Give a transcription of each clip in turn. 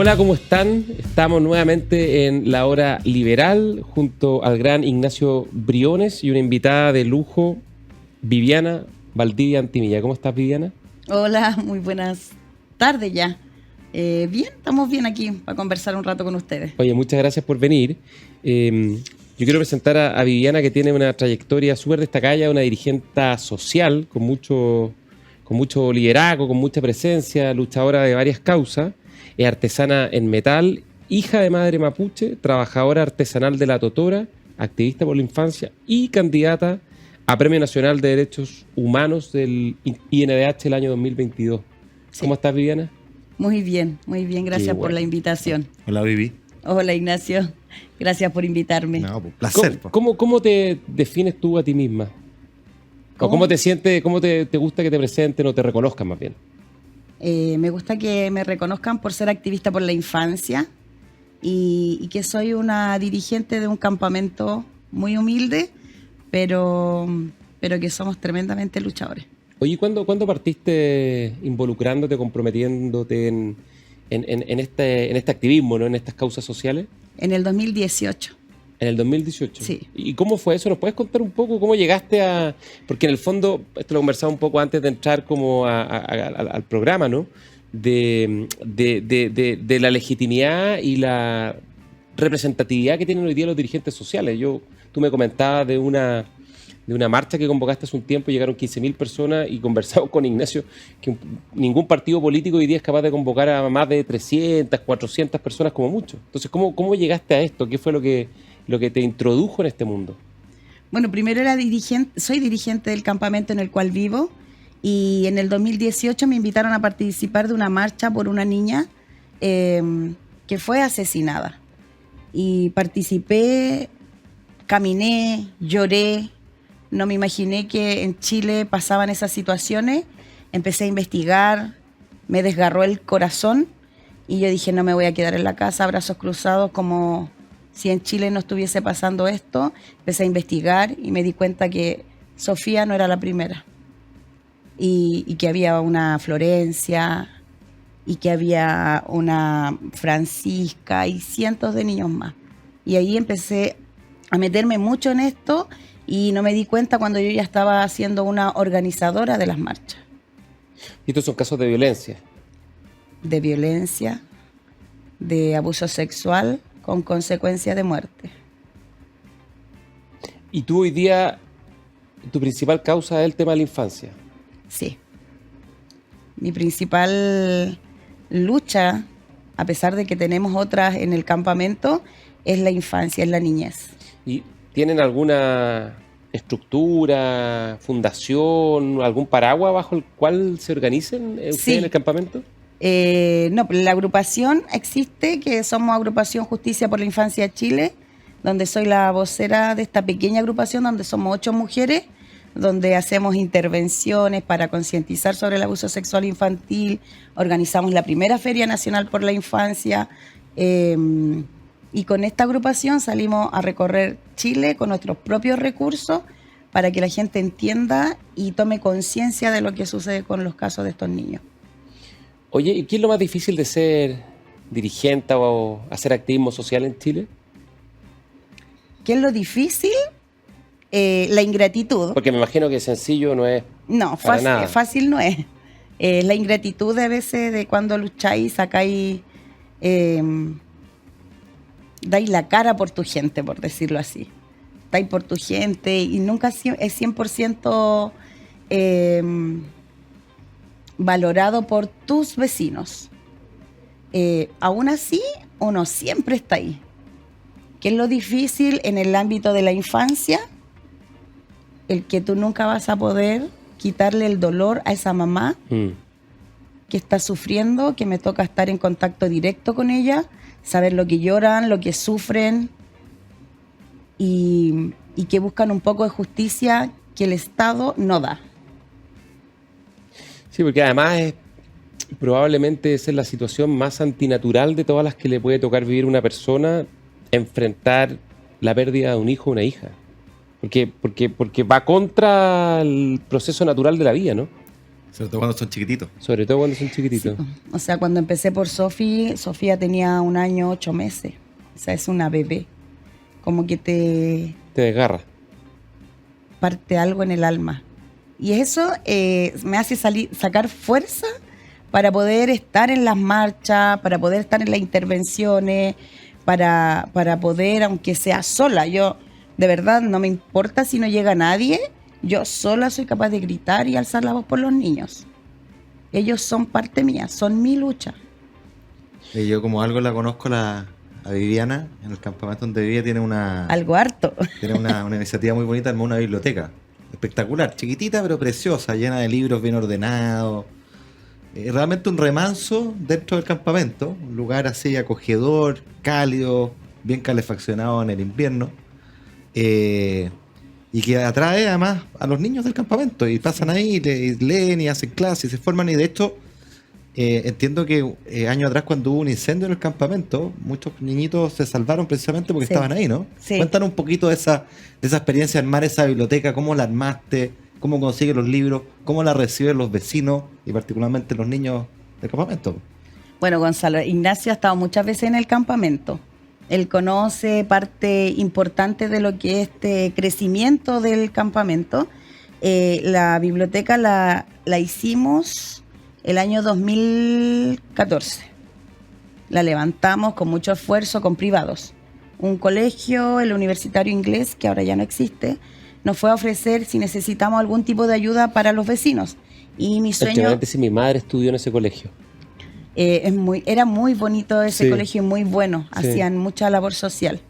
Hola, ¿cómo están? Estamos nuevamente en La Hora Liberal junto al gran Ignacio Briones y una invitada de lujo, Viviana Valdivia Antimilla. ¿Cómo estás, Viviana? Hola, muy buenas tardes ya. Bien, estamos bien aquí para conversar un rato con ustedes. Oye, muchas gracias por venir. Yo quiero presentar a Viviana, que tiene una trayectoria súper destacada, una dirigente social con mucho liderazgo, con mucha presencia, luchadora de varias causas. Es artesana en metal, hija de madre mapuche, trabajadora artesanal de la Totora, activista por la infancia y candidata a Premio Nacional de Derechos Humanos del INDH el año 2022. Sí. ¿Cómo estás, Viviana? Muy bien, gracias por la invitación. Hola, Vivi. Hola, Ignacio, gracias por invitarme. No, pues, placer. ¿Cómo te defines tú a ti misma? ¿O cómo te sientes, cómo te gusta que te presenten o te reconozcan más bien? Me gusta que me reconozcan por ser activista por la infancia y que soy una dirigente de un campamento muy humilde, pero que somos tremendamente luchadores. Oye, ¿cuándo partiste involucrándote, comprometiéndote en este activismo, ¿no? En estas causas sociales? En el 2018. En el 2018. Sí. ¿Y cómo fue eso? ¿Nos puedes contar un poco cómo llegaste a...? Porque en el fondo, esto lo conversaba un poco antes de entrar como al programa, ¿no? De la legitimidad y la representatividad que tienen hoy día los dirigentes sociales. Tú me comentabas de una marcha que convocaste hace un tiempo, llegaron 15.000 personas y conversamos con Ignacio que ningún partido político hoy día es capaz de convocar a más de 300, 400 personas como mucho. Entonces, ¿cómo llegaste a esto? ¿Qué fue lo que te introdujo en este mundo? Bueno, primero soy dirigente del campamento en el cual vivo y en el 2018 me invitaron a participar de una marcha por una niña que fue asesinada. Y participé, caminé, lloré. No me imaginé que en Chile pasaban esas situaciones. Empecé a investigar, me desgarró el corazón y yo dije, no me voy a quedar en la casa, brazos cruzados, como si en Chile no estuviese pasando esto. Empecé a investigar y me di cuenta que Sofía no era la primera. Y que había una Florencia, y que había una Francisca y cientos de niños más. Y ahí empecé a meterme mucho en esto y no me di cuenta cuando yo ya estaba siendo una organizadora de las marchas. ¿Y estos son casos de violencia? De violencia, de abuso sexual con consecuencia de muerte. ¿Y tú hoy día, tu principal causa es el tema de la infancia? Sí. Mi principal lucha, a pesar de que tenemos otras en el campamento, es la infancia, es la niñez. ¿Y tienen alguna estructura, fundación, algún paraguas bajo el cual se organicen ustedes en el campamento? No, la agrupación existe, que somos Agrupación Justicia por la Infancia Chile, donde soy la vocera de esta pequeña agrupación, donde somos 8 mujeres, donde hacemos intervenciones para concientizar sobre el abuso sexual infantil, organizamos la primera Feria Nacional por la Infancia, y con esta agrupación salimos a recorrer Chile con nuestros propios recursos para que la gente entienda y tome conciencia de lo que sucede con los casos de estos niños. Oye, ¿y qué es lo más difícil de ser dirigente o hacer activismo social en Chile? ¿Qué es lo difícil? La ingratitud. Porque me imagino que sencillo no es. No, fácil no es. La ingratitud a veces de cuando lucháis, sacáis, dais la cara por tu gente, por decirlo así. Dais por tu gente y nunca es 100% valorado por tus vecinos. Aún así, uno siempre está ahí. ¿Qué es lo difícil en el ámbito de la infancia? El que tú nunca vas a poder quitarle el dolor a esa mamá que está sufriendo, que me toca estar en contacto directo con ella, saber lo que lloran, lo que sufren y que buscan un poco de justicia que el Estado no da. Sí, porque además probablemente esa es la situación más antinatural de todas las que le puede tocar vivir una persona, enfrentar la pérdida de un hijo o una hija. Porque va contra el proceso natural de la vida, ¿no? Sobre todo cuando son chiquititos. Sobre todo cuando son chiquititos. Sí, o sea, cuando empecé por Sofía tenía 1 año, 8 meses. O sea, es una bebé. Como que te Te desgarra. parte algo en el alma. Y eso me hace sacar fuerza para poder estar en las marchas, para poder estar en las intervenciones, para poder, aunque sea sola, yo de verdad no me importa si no llega nadie, yo sola soy capaz de gritar y alzar la voz por los niños. Ellos son parte mía, son mi lucha. Y yo como algo la conozco a Viviana, en el campamento donde vivía, tiene Algo harto. tiene una iniciativa muy bonita, armó una biblioteca. Espectacular, chiquitita pero preciosa, llena de libros bien ordenados. Realmente un remanso dentro del campamento, un lugar así acogedor, cálido, bien calefaccionado en el invierno. Y que atrae además a los niños del campamento y pasan ahí, y leen y hacen clases y se forman. Y de hecho, entiendo que años atrás, cuando hubo un incendio en el campamento, muchos niñitos se salvaron precisamente porque estaban ahí, ¿no? Sí. Cuéntanos un poquito de esa experiencia de armar esa biblioteca, cómo la armaste, cómo consigues los libros, cómo la reciben los vecinos y particularmente los niños del campamento. Bueno, Gonzalo, Ignacio ha estado muchas veces en el campamento. Él conoce parte importante de lo que es este crecimiento del campamento. La biblioteca la hicimos el año 2014. La levantamos con mucho esfuerzo con privados. Un colegio, el Universitario Inglés, que ahora ya no existe, nos fue a ofrecer si necesitamos algún tipo de ayuda para los vecinos. Y mi sueño... Si mi madre estudió en ese colegio. Era muy bonito ese colegio y muy bueno. Sí. Hacían mucha labor social.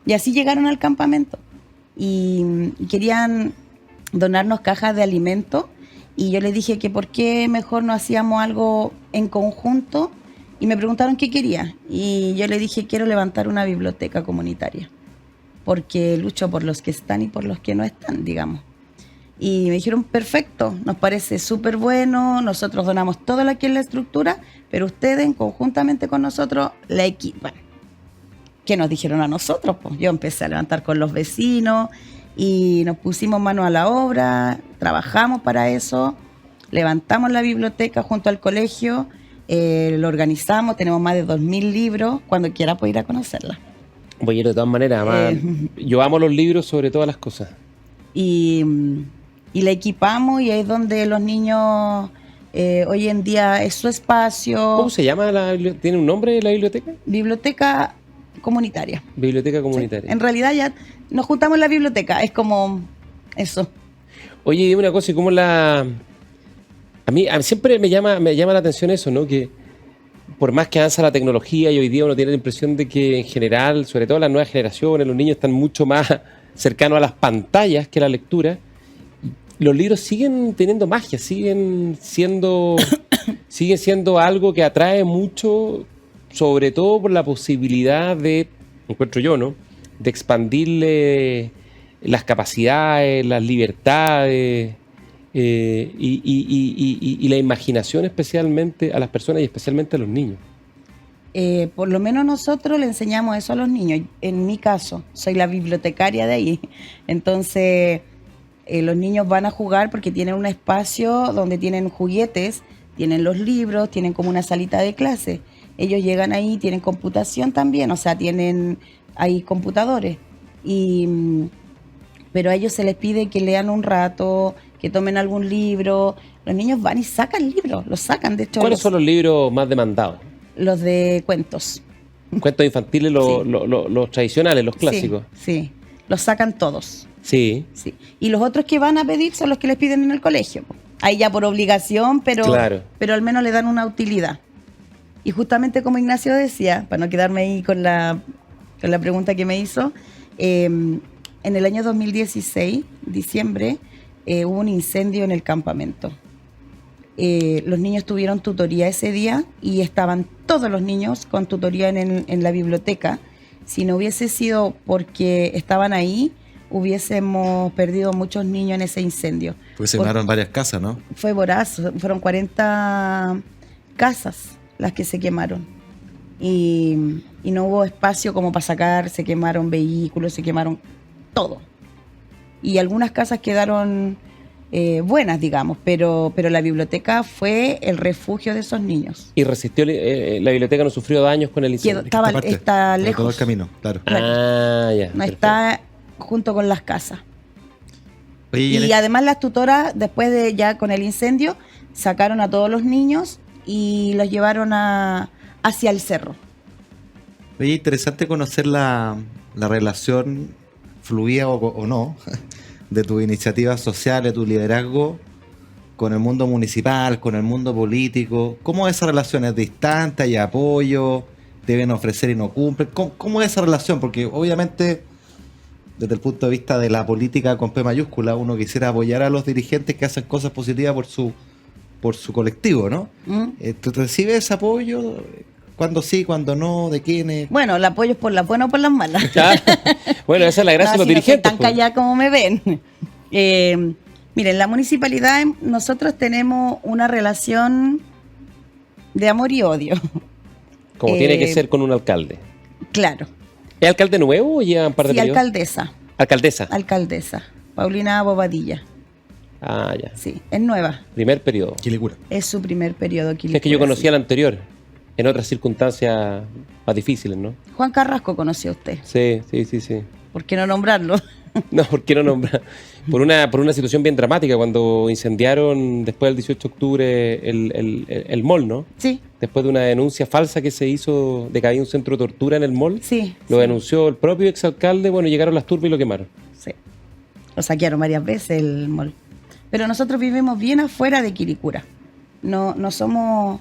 Y así llegaron al campamento. Y querían donarnos cajas de alimento. Y yo les dije que por qué mejor no hacíamos algo en conjunto. Y me preguntaron qué quería. Y yo le dije, quiero levantar una biblioteca comunitaria. Porque lucho por los que están y por los que no están, digamos. Y me dijeron, perfecto, nos parece súper bueno, nosotros donamos todo lo que es la estructura, pero ustedes conjuntamente con nosotros la equipan. ¿Qué nos dijeron a nosotros? Pues yo empecé a levantar con los vecinos y nos pusimos mano a la obra, trabajamos para eso, levantamos la biblioteca junto al colegio, lo organizamos, tenemos más de 2.000 libros, cuando quiera puede ir a conocerla. Voy a ir de todas maneras, además, yo amo los libros sobre todas las cosas. Y la equipamos y ahí es donde los niños hoy en día es su espacio. ¿Cómo se llama la biblioteca? ¿Tiene un nombre la biblioteca? Biblioteca comunitaria. Biblioteca comunitaria. Sí. En realidad ya nos juntamos en la biblioteca, es como eso. Oye, dime una cosa, ¿y cómo la...? A mí siempre me llama la atención eso, ¿no? Que por más que avanza la tecnología y hoy día uno tiene la impresión de que en general, sobre todo las nuevas generaciones, los niños están mucho más cercanos a las pantallas que a la lectura. Los libros siguen teniendo magia, siguen siendo algo que atrae mucho, sobre todo por la posibilidad de, encuentro yo, ¿no?, de expandirle las capacidades, las libertades y la imaginación especialmente a las personas y especialmente a los niños. Por lo menos nosotros le enseñamos eso a los niños. En mi caso, soy la bibliotecaria de ahí. Entonces, los niños van a jugar porque tienen un espacio donde tienen juguetes, tienen los libros, tienen como una salita de clase. Ellos llegan ahí, tienen computación también, o sea, tienen ahí computadores. Pero a ellos se les pide que lean un rato, que tomen algún libro. Los niños van y sacan libros, los sacan, de hecho. ¿Cuáles son los libros más demandados? Los de cuentos. Cuentos infantiles, los tradicionales, los clásicos. Sí, los sacan todos. Sí. Sí. Y los otros que van a pedir son los que les piden en el colegio. Ahí ya por obligación, pero al menos le dan una utilidad. Y justamente como Ignacio decía, para no quedarme ahí con la pregunta que me hizo, en el año 2016, diciembre, hubo un incendio en el campamento. Los niños tuvieron tutoría ese día y estaban todos los niños con tutoría en la biblioteca. Si no hubiese sido porque estaban ahí, hubiésemos perdido muchos niños en ese incendio. Pues se quemaron varias casas, ¿no? Fue voraz, fueron 40 casas las que se quemaron. Y no hubo espacio como para sacar, se quemaron vehículos, se quemaron todo. Y algunas casas quedaron buenas, digamos, pero la biblioteca fue el refugio de esos niños. Y resistió, la biblioteca no sufrió daños con el incendio. Estaba, Esta parte, está por todo lejos, el camino, claro. Ah, ya. no perfecto. está junto con las casas. Oye, y en Y además las tutoras, después de ya con el incendio, sacaron a todos los niños y los llevaron hacia el cerro. Oye, interesante conocer la relación fluida o no de tus iniciativas sociales, tu liderazgo con el mundo municipal, con el mundo político. ¿Cómo es esa relación? ¿Es distante? ¿Hay apoyo? ¿Deben ofrecer y no cumplen? ¿Cómo es esa relación? Porque obviamente, desde el punto de vista de la política con P mayúscula, uno quisiera apoyar a los dirigentes que hacen cosas positivas por su colectivo, ¿no? ¿Tú recibes ese apoyo? ¿Cuándo sí, cuándo no? ¿De quiénes? Bueno, el apoyo es por las buenas o por las malas. Claro. Bueno, esa es la gracia de los No, si no soy dirigentes. tan pues. callada como me ven. Miren, la municipalidad, nosotros tenemos una relación de amor y odio. Como tiene que ser con un alcalde. Claro. ¿Es alcalde nuevo o lleva un par de Sí, periodos? alcaldesa. Alcaldesa. Paulina Bobadilla. Ah, ya. Sí, es nueva. Primer periodo. Quilicura. Es su primer periodo aquí. Es que yo conocía el anterior, en otras circunstancias más difíciles, ¿no? Juan Carrasco conoció a usted. Sí. ¿Por qué no nombrarlo? No, ¿por qué no nombrar? Por una situación bien dramática, cuando incendiaron después del 18 de octubre el mall, ¿no? Sí, Después de una denuncia falsa que se hizo de que había un centro de tortura en el mall. sí. Lo sí, denunció el propio exalcalde, bueno, llegaron las turbas y lo quemaron. sí. Lo saquearon varias veces el mall. Pero nosotros vivimos bien afuera de Quilicura. No somos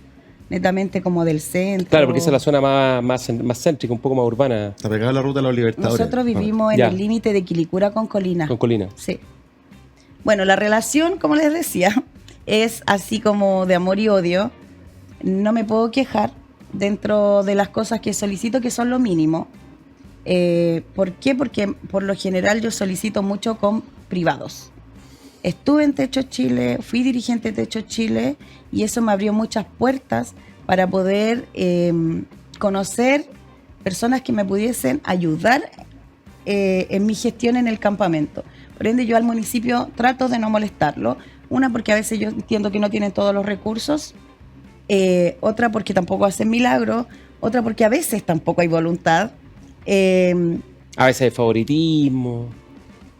netamente como del centro. Claro, porque esa es la zona más céntrica, un poco más urbana, Está pegado a la ruta de los Libertadores. Nosotros vivimos en Ya. el límite de Quilicura con Colina. con Colina. Sí. Bueno, la relación, como les decía, es así como de amor y odio. No me puedo quejar dentro de las cosas que solicito, que son lo mínimo. ¿Por qué? Porque por lo general yo solicito mucho con privados. Estuve en Techo Chile, fui dirigente de Techo Chile y eso me abrió muchas puertas para poder conocer personas que me pudiesen ayudar en mi gestión en el campamento. Por ende, yo al municipio trato de no molestarlo. Una, porque a veces yo entiendo que no tienen todos los recursos. Otra, porque tampoco hacen milagros. Otra, porque a veces tampoco hay voluntad. A veces hay favoritismo,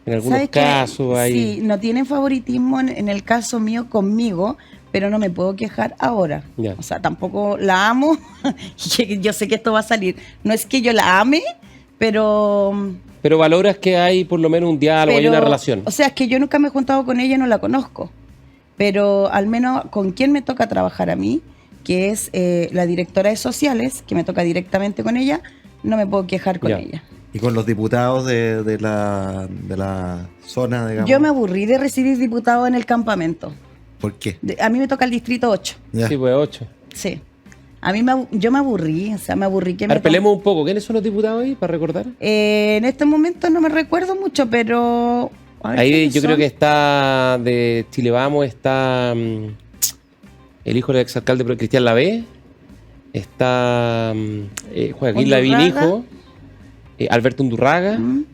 en algunos ¿Sabes qué? casos hay... Sí, no tienen favoritismo en el caso mío conmigo, pero no me puedo quejar ahora. Ya. O sea, tampoco la amo. Y yo sé que esto va a salir. No es que yo la ame, pero... Pero valoras que hay por lo menos un diálogo, hay una relación. O sea, es que yo nunca me he juntado con ella, no la conozco. Pero al menos con quien me toca trabajar a mí, que es la directora de sociales, que me toca directamente con ella, no me puedo quejar con Ya. ella. Y con los diputados de la zona, digamos. Yo me aburrí de recibir diputados en el campamento. ¿Por qué? A mí me toca el distrito 8. Ya. Sí, pues 8. Sí. A mí yo me aburrí, o sea, me aburrí que A me ver, peleemos un poco. ¿Quiénes son los diputados ahí, para recordar? En este momento no me recuerdo mucho, pero... a ver, Ahí ¿quiénes yo creo son? que está de Chile Vamos, está el hijo del exalcalde Cristian Lavé, está Joaquín Lavín, Undurraga. hijo, Alberto Undurraga, ¿Mm?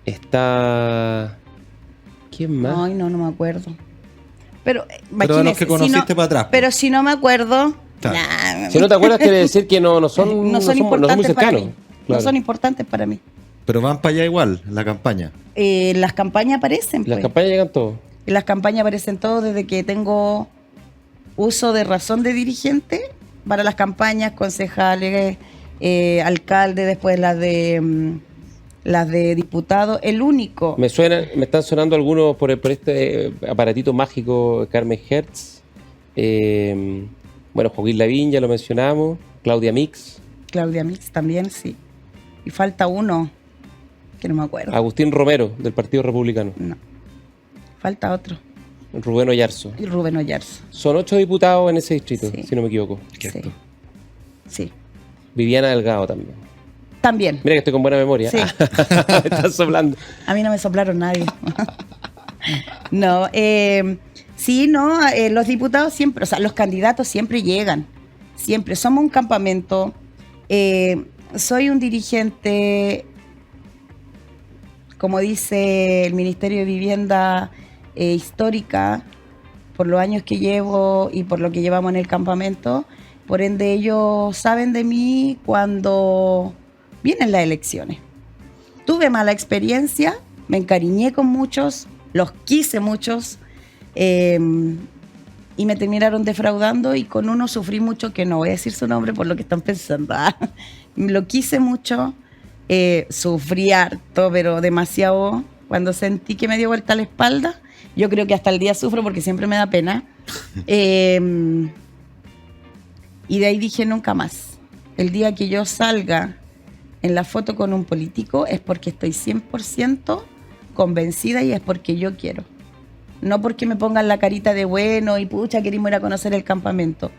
está... ¿Quién más? Ay, no me acuerdo. Pero, Pero de los imagínese, que conociste si no- para atrás. Pero si no me acuerdo... Claro. nah, Si no te acuerdas, quiere decir que no son, no son muy importantes para cercanos. mí. Claro. No son importantes para mí. Pero van para allá igual, en la campaña. Las campañas aparecen, Las pues. campañas llegan todos. En las campañas aparecen todos desde que tengo uso de razón de dirigente para las campañas, concejales, alcalde, después las de diputados. El único. Me están sonando algunos por este aparatito mágico Carmen Hertz. Bueno, Joaquín Lavín, ya lo mencionamos. Claudia Mix. Claudia Mix también, sí. Y falta uno, que no me acuerdo. Agustín Romero, del Partido Republicano. No. Falta otro. Rubén Oyarzo. Y Rubén Oyarzo. Son 8 diputados en ese distrito, Sí. si no me equivoco. Cierto. Sí. Sí. Viviana Delgado también. También. Mira que estoy con buena memoria. Sí. Me están soplando. A mí no me soplaron nadie. No, sí, no, los diputados siempre, o sea, los candidatos siempre llegan, siempre. Somos un campamento. Soy un dirigente, como dice el Ministerio de Vivienda, histórica por los años que llevo y por lo que llevamos en el campamento. Por ende, ellos saben de mí cuando vienen las elecciones. Tuve mala experiencia, me encariñé con muchos, los quise muchos, y me terminaron defraudando, y con uno sufrí mucho, que no voy a decir su nombre por lo que están pensando. Lo quise mucho, sufrí harto, pero demasiado. Cuando sentí que me dio vuelta la espalda, yo creo que hasta el día sufro porque siempre me da pena. Y de ahí dije nunca más. El día que yo salga en la foto con un político es porque estoy 100% convencida y es porque yo quiero. No porque me pongan la carita de bueno y pucha, queremos ir a conocer el campamento.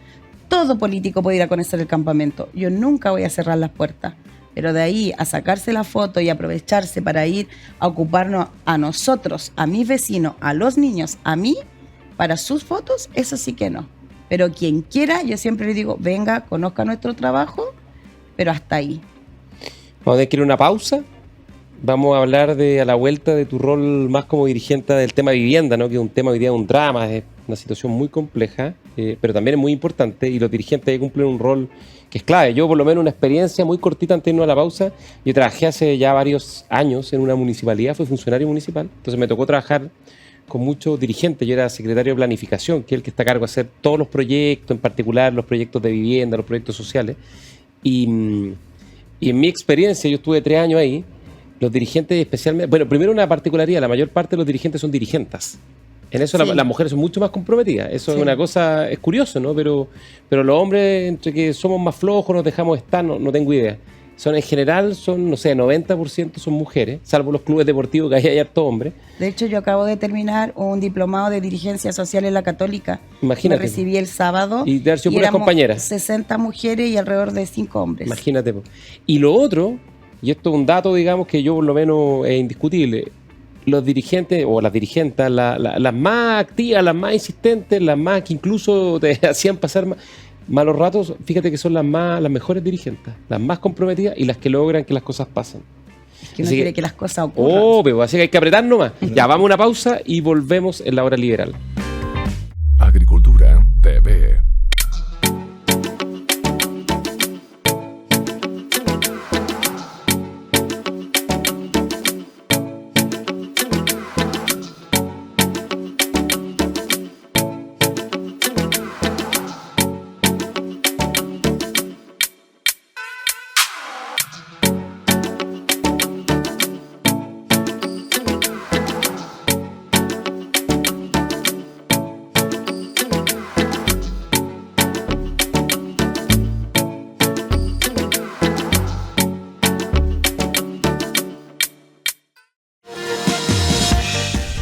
Todo político puede ir a conocer el campamento. Yo nunca voy a cerrar las puertas. Pero de ahí a sacarse la foto y aprovecharse para ir a ocuparnos a nosotros, a mis vecinos, a los niños, a mí, para sus fotos, eso sí que no. Pero quien quiera, yo siempre le digo, venga, conozca nuestro trabajo, pero hasta ahí. Vamos a tener que ir a una pausa. Vamos a hablar a la vuelta de tu rol más como dirigente del tema vivienda, ¿no? Que es un tema hoy día, un drama, es una situación muy compleja, pero también es muy importante, y los dirigentes cumplen un rol que es clave. Yo, por lo menos, una experiencia muy cortita antes de irnos a la pausa. Yo trabajé hace ya varios años en una municipalidad, fui funcionario municipal, entonces me tocó trabajar con muchos dirigentes. Yo era secretario de planificación, que es el que está a cargo de hacer todos los proyectos, en particular los proyectos de vivienda, los proyectos sociales. Y en mi experiencia, yo estuve 3 años ahí, los dirigentes especialmente... Bueno, primero una particularidad, la mayor parte de los dirigentes son dirigentas. En eso Sí. las mujeres son mucho más comprometidas. Eso Sí. es una cosa, es curioso, ¿no? Pero los hombres, entre que somos más flojos, nos dejamos estar, no tengo idea. En general, no sé, 90% son mujeres, salvo los clubes deportivos que hay harto hombres. De hecho, yo acabo de terminar un diplomado de dirigencia social en la Católica. Imagínate. Me recibí el sábado. Y de haber sido puras éramos compañeras. 60 mujeres y alrededor de 5 hombres. Imagínate. Po. Y lo otro, y esto es un dato, digamos, que yo por lo menos es indiscutible, los dirigentes o las dirigentas, las más activas, las más insistentes, las más que incluso te hacían pasar malos ratos, fíjate que son las mejores dirigentes, las más comprometidas y las que logran que las cosas pasen. Es que uno Así quiere que las cosas ocurran. Pero así que hay que apretar nomás. Ya, vamos a una pausa y volvemos en la hora liberal. Agricultura TV.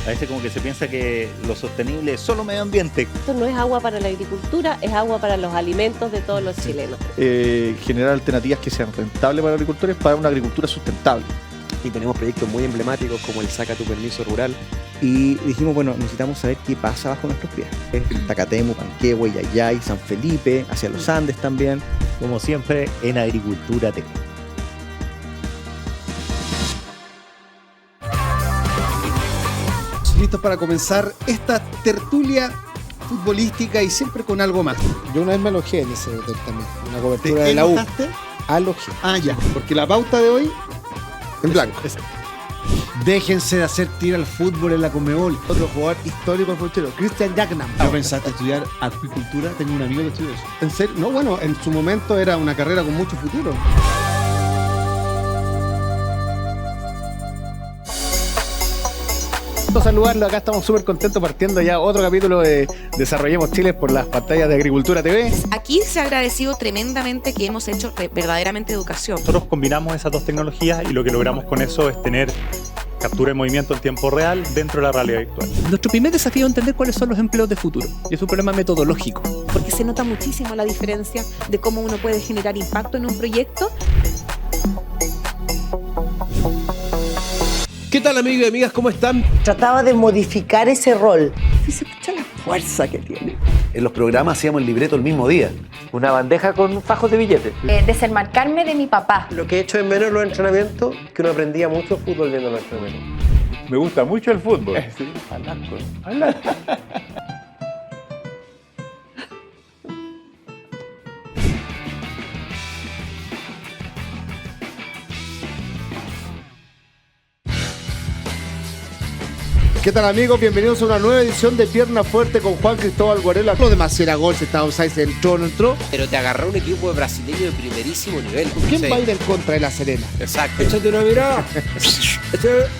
A veces como que se piensa que lo sostenible es solo medio ambiente. Esto no es agua para la agricultura, es agua para los alimentos de todos los chilenos. Generar alternativas que sean rentables para los agricultores para una agricultura sustentable. Y tenemos proyectos muy emblemáticos como el Saca tu Permiso Rural. Y dijimos, bueno, necesitamos saber qué pasa bajo nuestros pies. Tacatemu, Panquehue, Yayay, San Felipe, hacia los Andes también. Como siempre en Agricultura TV. Listos para comenzar esta tertulia futbolística y siempre con algo más. Yo una vez me alojé en ese hotel también, una cobertura ¿Te de la U. enojaste? Alojé. Ah, ya, porque la pauta de hoy En blanco. déjense de hacer tiro al fútbol en la Conmebol. Otro jugador histórico portero, Christian Jacknam. ¿No pensaste estudiar acuicultura? Tenía un amigo que estudió eso. ¿En serio? No, bueno, en su momento era una carrera con mucho futuro. Saludarlo, acá estamos súper contentos partiendo ya otro capítulo de Desarrollemos Chile por las pantallas de Agricultura TV. Aquí se ha agradecido tremendamente que hemos hecho verdaderamente educación. Nosotros combinamos esas dos tecnologías y lo que logramos con eso es tener captura de movimiento en tiempo real dentro de la realidad virtual. Nuestro primer desafío es entender cuáles son los empleos de futuro. Y es un problema metodológico. Porque se nota muchísimo la diferencia de cómo uno puede generar impacto en un proyecto. ¿Qué tal, amigos y amigas? ¿Cómo están? Trataba de modificar ese rol. Y se escucha la fuerza que tiene. En los programas hacíamos el libreto el mismo día. Una bandeja con fajos de billetes. Desenmarcarme de mi papá. Lo que he hecho en menos en los entrenamientos, que uno aprendía mucho fútbol viendo los entrenamientos. Me gusta mucho el fútbol. Sí, Alasco. ¿Qué tal, amigos? Bienvenidos a una nueva edición de Pierna Fuerte con Juan Cristóbal Guarela. Lo demás era gol, si estaba offside, se entró o no entró. Pero te agarró un equipo brasileño de primerísimo nivel. ¿Quién va a ir en contra de La Serena? Exacto. Échate una mirada.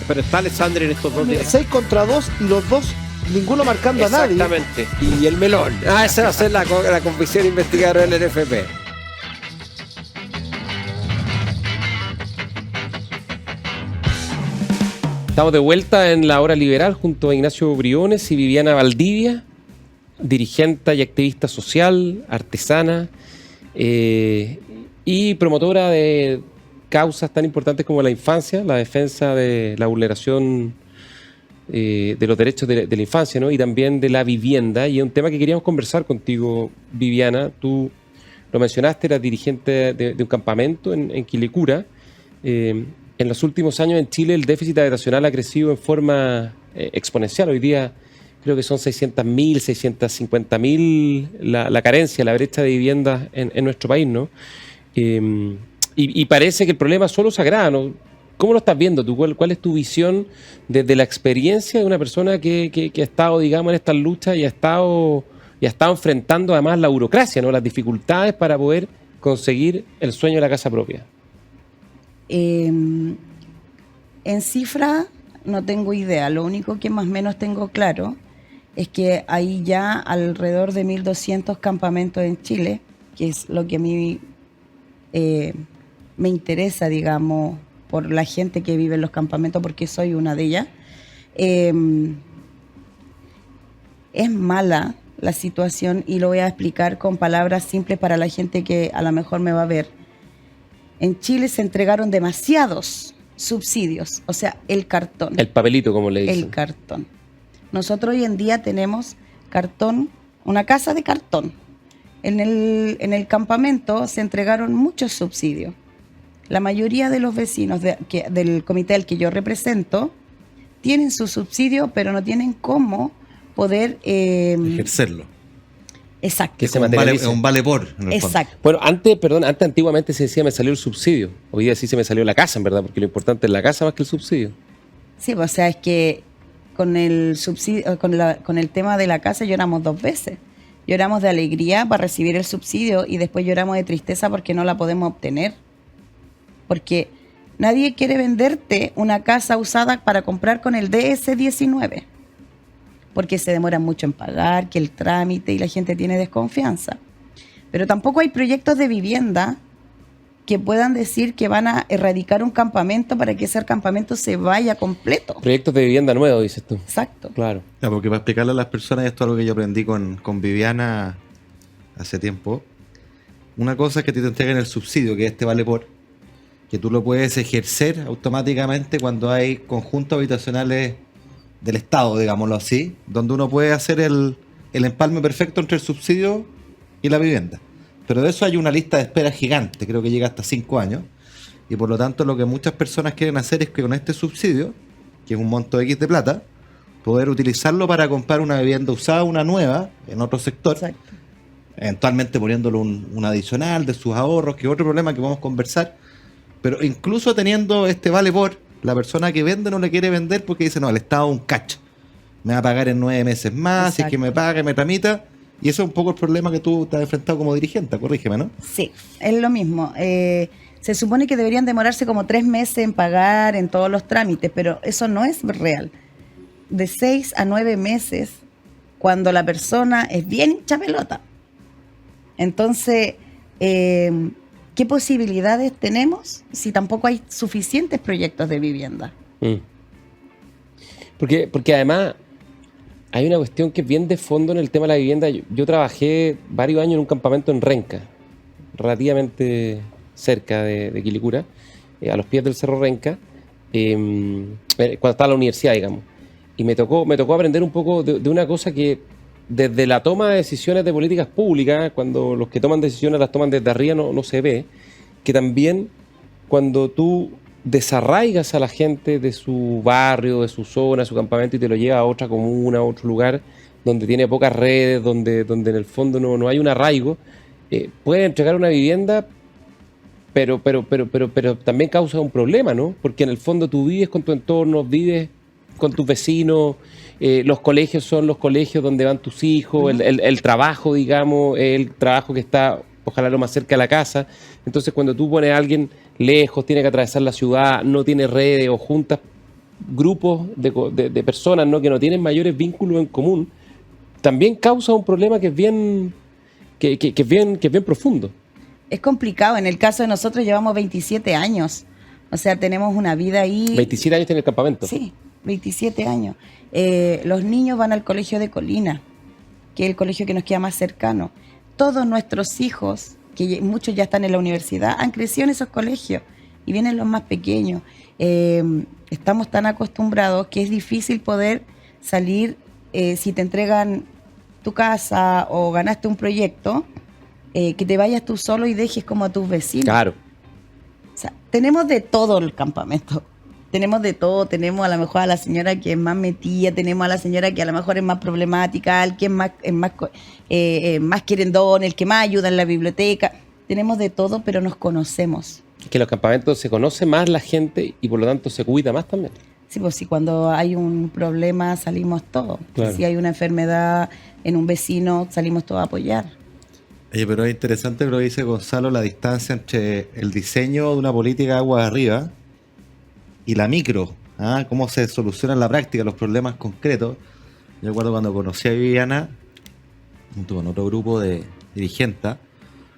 Pero está Alessandro en estos dos días. 6 contra 2 y los dos, ninguno marcando a nadie. Exactamente. Y el melón. Esa va a ser la comisión investigadora del NFP. Estamos de vuelta en la Hora Liberal junto a Ignacio Briones y Viviana Valdivia, dirigente y activista social, artesana y promotora de causas tan importantes como la infancia, la defensa de la vulneración de los derechos de la infancia, ¿no? Y también de la vivienda. Y es un tema que queríamos conversar contigo, Viviana. Tú lo mencionaste, eras dirigente de un campamento en Quilicura. En los últimos años en Chile el déficit habitacional ha crecido en forma exponencial. Hoy día creo que son 600.000, 650.000 la carencia, la brecha de viviendas en nuestro país, ¿no? Y parece que el problema solo se agrava, ¿no? ¿Cómo lo estás viendo tú? ¿Cuál es tu visión desde la experiencia de una persona que ha estado, digamos, en estas luchas y ha estado enfrentando además la burocracia, ¿no? Las dificultades para poder conseguir el sueño de la casa propia? En cifra no tengo idea, lo único que más o menos tengo claro es que hay ya alrededor de 1.200 campamentos en Chile, que es lo que a mí me interesa, digamos, por la gente que vive en los campamentos, porque soy una de ellas. Es mala la situación y lo voy a explicar con palabras simples para la gente que a lo mejor me va a ver. En Chile se entregaron demasiados subsidios, o sea, el cartón. El papelito, como le dicen. El cartón. Nosotros hoy en día tenemos cartón, una casa de cartón. En el campamento se entregaron muchos subsidios. La mayoría de los vecinos del comité al que yo represento tienen su subsidio, pero no tienen cómo poder ejercerlo. Exacto. Que se materialice. Un vale por. Exacto. Bueno, antes antiguamente se decía me salió el subsidio. Hoy día sí se me salió la casa, en verdad, porque lo importante es la casa más que el subsidio. Sí, o sea, es que con el subsidio, con el tema de la casa lloramos 2 veces. Lloramos de alegría para recibir el subsidio y después lloramos de tristeza porque no la podemos obtener. Porque nadie quiere venderte una casa usada para comprar con el DS-19. Porque se demoran mucho en pagar, que el trámite y la gente tiene desconfianza. Pero tampoco hay proyectos de vivienda que puedan decir que van a erradicar un campamento para que ese campamento se vaya completo. Proyectos de vivienda nuevos, dices tú. Exacto. Claro. Ya, porque para explicarle a las personas, esto es algo que yo aprendí con Viviana hace tiempo. Una cosa es que te entreguen el subsidio, que este vale por, que tú lo puedes ejercer automáticamente cuando hay conjuntos habitacionales del Estado, digámoslo así, donde uno puede hacer el empalme perfecto entre el subsidio y la vivienda. Pero de eso hay una lista de espera gigante, creo que llega hasta 5 años, y por lo tanto lo que muchas personas quieren hacer es que con este subsidio, que es un monto X de plata, poder utilizarlo para comprar una vivienda usada, una nueva, en otro sector. Exacto. Eventualmente poniéndole un adicional de sus ahorros, que es otro problema que vamos a conversar, pero incluso teniendo este vale por, la persona que vende no le quiere vender porque dice, no, el Estado es un cacho, me va a pagar en 9 meses más. Exacto. Si es que me paga, me tramita, y eso es un poco el problema que tú te has enfrentado como dirigente, corrígeme, ¿no? Sí, es lo mismo. Se supone que deberían demorarse como 3 meses en pagar en todos los trámites, pero eso no es real. De 6 a 9 meses, cuando la persona es bien hincha pelota. Entonces, ¿qué posibilidades tenemos si tampoco hay suficientes proyectos de vivienda? Porque además hay una cuestión que es bien de fondo en el tema de la vivienda. Yo trabajé varios años en un campamento en Renca, relativamente cerca de Quilicura, a los pies del Cerro Renca, cuando estaba en la universidad, digamos. Y me tocó aprender un poco de una cosa que desde la toma de decisiones de políticas públicas, cuando los que toman decisiones las toman desde arriba, no se ve, que también cuando tú desarraigas a la gente de su barrio, de su zona, de su campamento y te lo llevas a otra comuna, a otro lugar donde tiene pocas redes, donde en el fondo no hay un arraigo, puede entregar una vivienda, pero también causa un problema, ¿no? Porque en el fondo tú vives con tu entorno, vives con tus vecinos, los colegios son los colegios donde van tus hijos, el trabajo, digamos, el trabajo que está ojalá lo más cerca de la casa. Entonces cuando tú pones a alguien lejos, tiene que atravesar la ciudad, no tiene redes o juntas grupos de personas, ¿no?, que no tienen mayores vínculos en común, también causa un problema que es bien profundo. Es complicado. En el caso de nosotros llevamos 27 años. O sea, tenemos una vida ahí. 27 años en el campamento. Sí, 27 años. Los niños van al colegio de Colina, que es el colegio que nos queda más cercano. Todos nuestros hijos, que muchos ya están en la universidad, han crecido en esos colegios y vienen los más pequeños. Estamos tan acostumbrados que es difícil poder salir si te entregan tu casa o ganaste un proyecto, que te vayas tú solo y dejes como a tus vecinos. Claro. O sea, tenemos de todo el campamento. Tenemos de todo, tenemos a lo mejor a la señora que es más metida, tenemos a la señora que a lo mejor es más problemática, el que es más querendón, el que más ayuda en la biblioteca. Tenemos de todo, pero nos conocemos. Que en los campamentos se conoce más la gente y por lo tanto se cuida más también. Sí, pues sí, cuando hay un problema salimos todos. Claro. Si hay una enfermedad en un vecino, salimos todos a apoyar. Oye, pero es interesante lo que dice Gonzalo, la distancia entre el diseño de una política aguas arriba y la micro, cómo se solucionan en la práctica los problemas concretos. Yo recuerdo cuando conocí a Viviana, junto con otro grupo de dirigentes,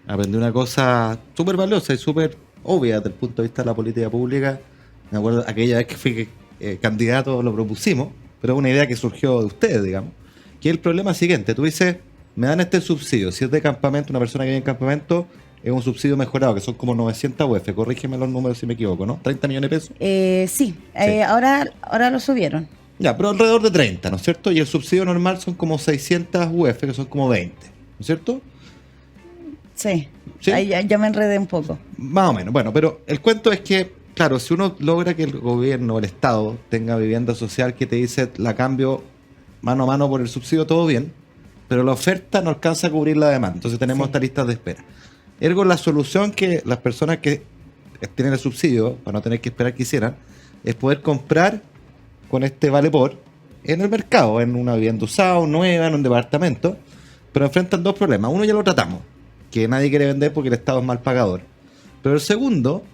aprendí una cosa súper valiosa y súper obvia desde el punto de vista de la política pública. Me acuerdo aquella vez que fui candidato, lo propusimos, pero es una idea que surgió de ustedes, digamos, que es el problema siguiente. Tú dices, me dan este subsidio, si es de campamento, una persona que vive en campamento, es un subsidio mejorado, que son como 900 UF, corrígeme los números si me equivoco, ¿no? ¿30 millones de pesos? Sí. Ahora lo subieron. Ya, pero alrededor de 30, ¿no es cierto? Y el subsidio normal son como 600 UF, que son como 20, ¿no es cierto? Sí. Ahí ya me enredé un poco. Más o menos. Bueno, pero el cuento es que, claro, si uno logra que el gobierno o el Estado tenga vivienda social que te dice la cambio mano a mano por el subsidio, todo bien, pero la oferta no alcanza a cubrir la demanda. Entonces tenemos estas listas de espera. Ergo, la solución que las personas que tienen el subsidio, para no tener que esperar que hicieran, es poder comprar con este vale por en el mercado, en una vivienda usada, nueva, en un departamento, pero enfrentan dos problemas. Uno ya lo tratamos, que nadie quiere vender porque el Estado es mal pagador. Pero el segundo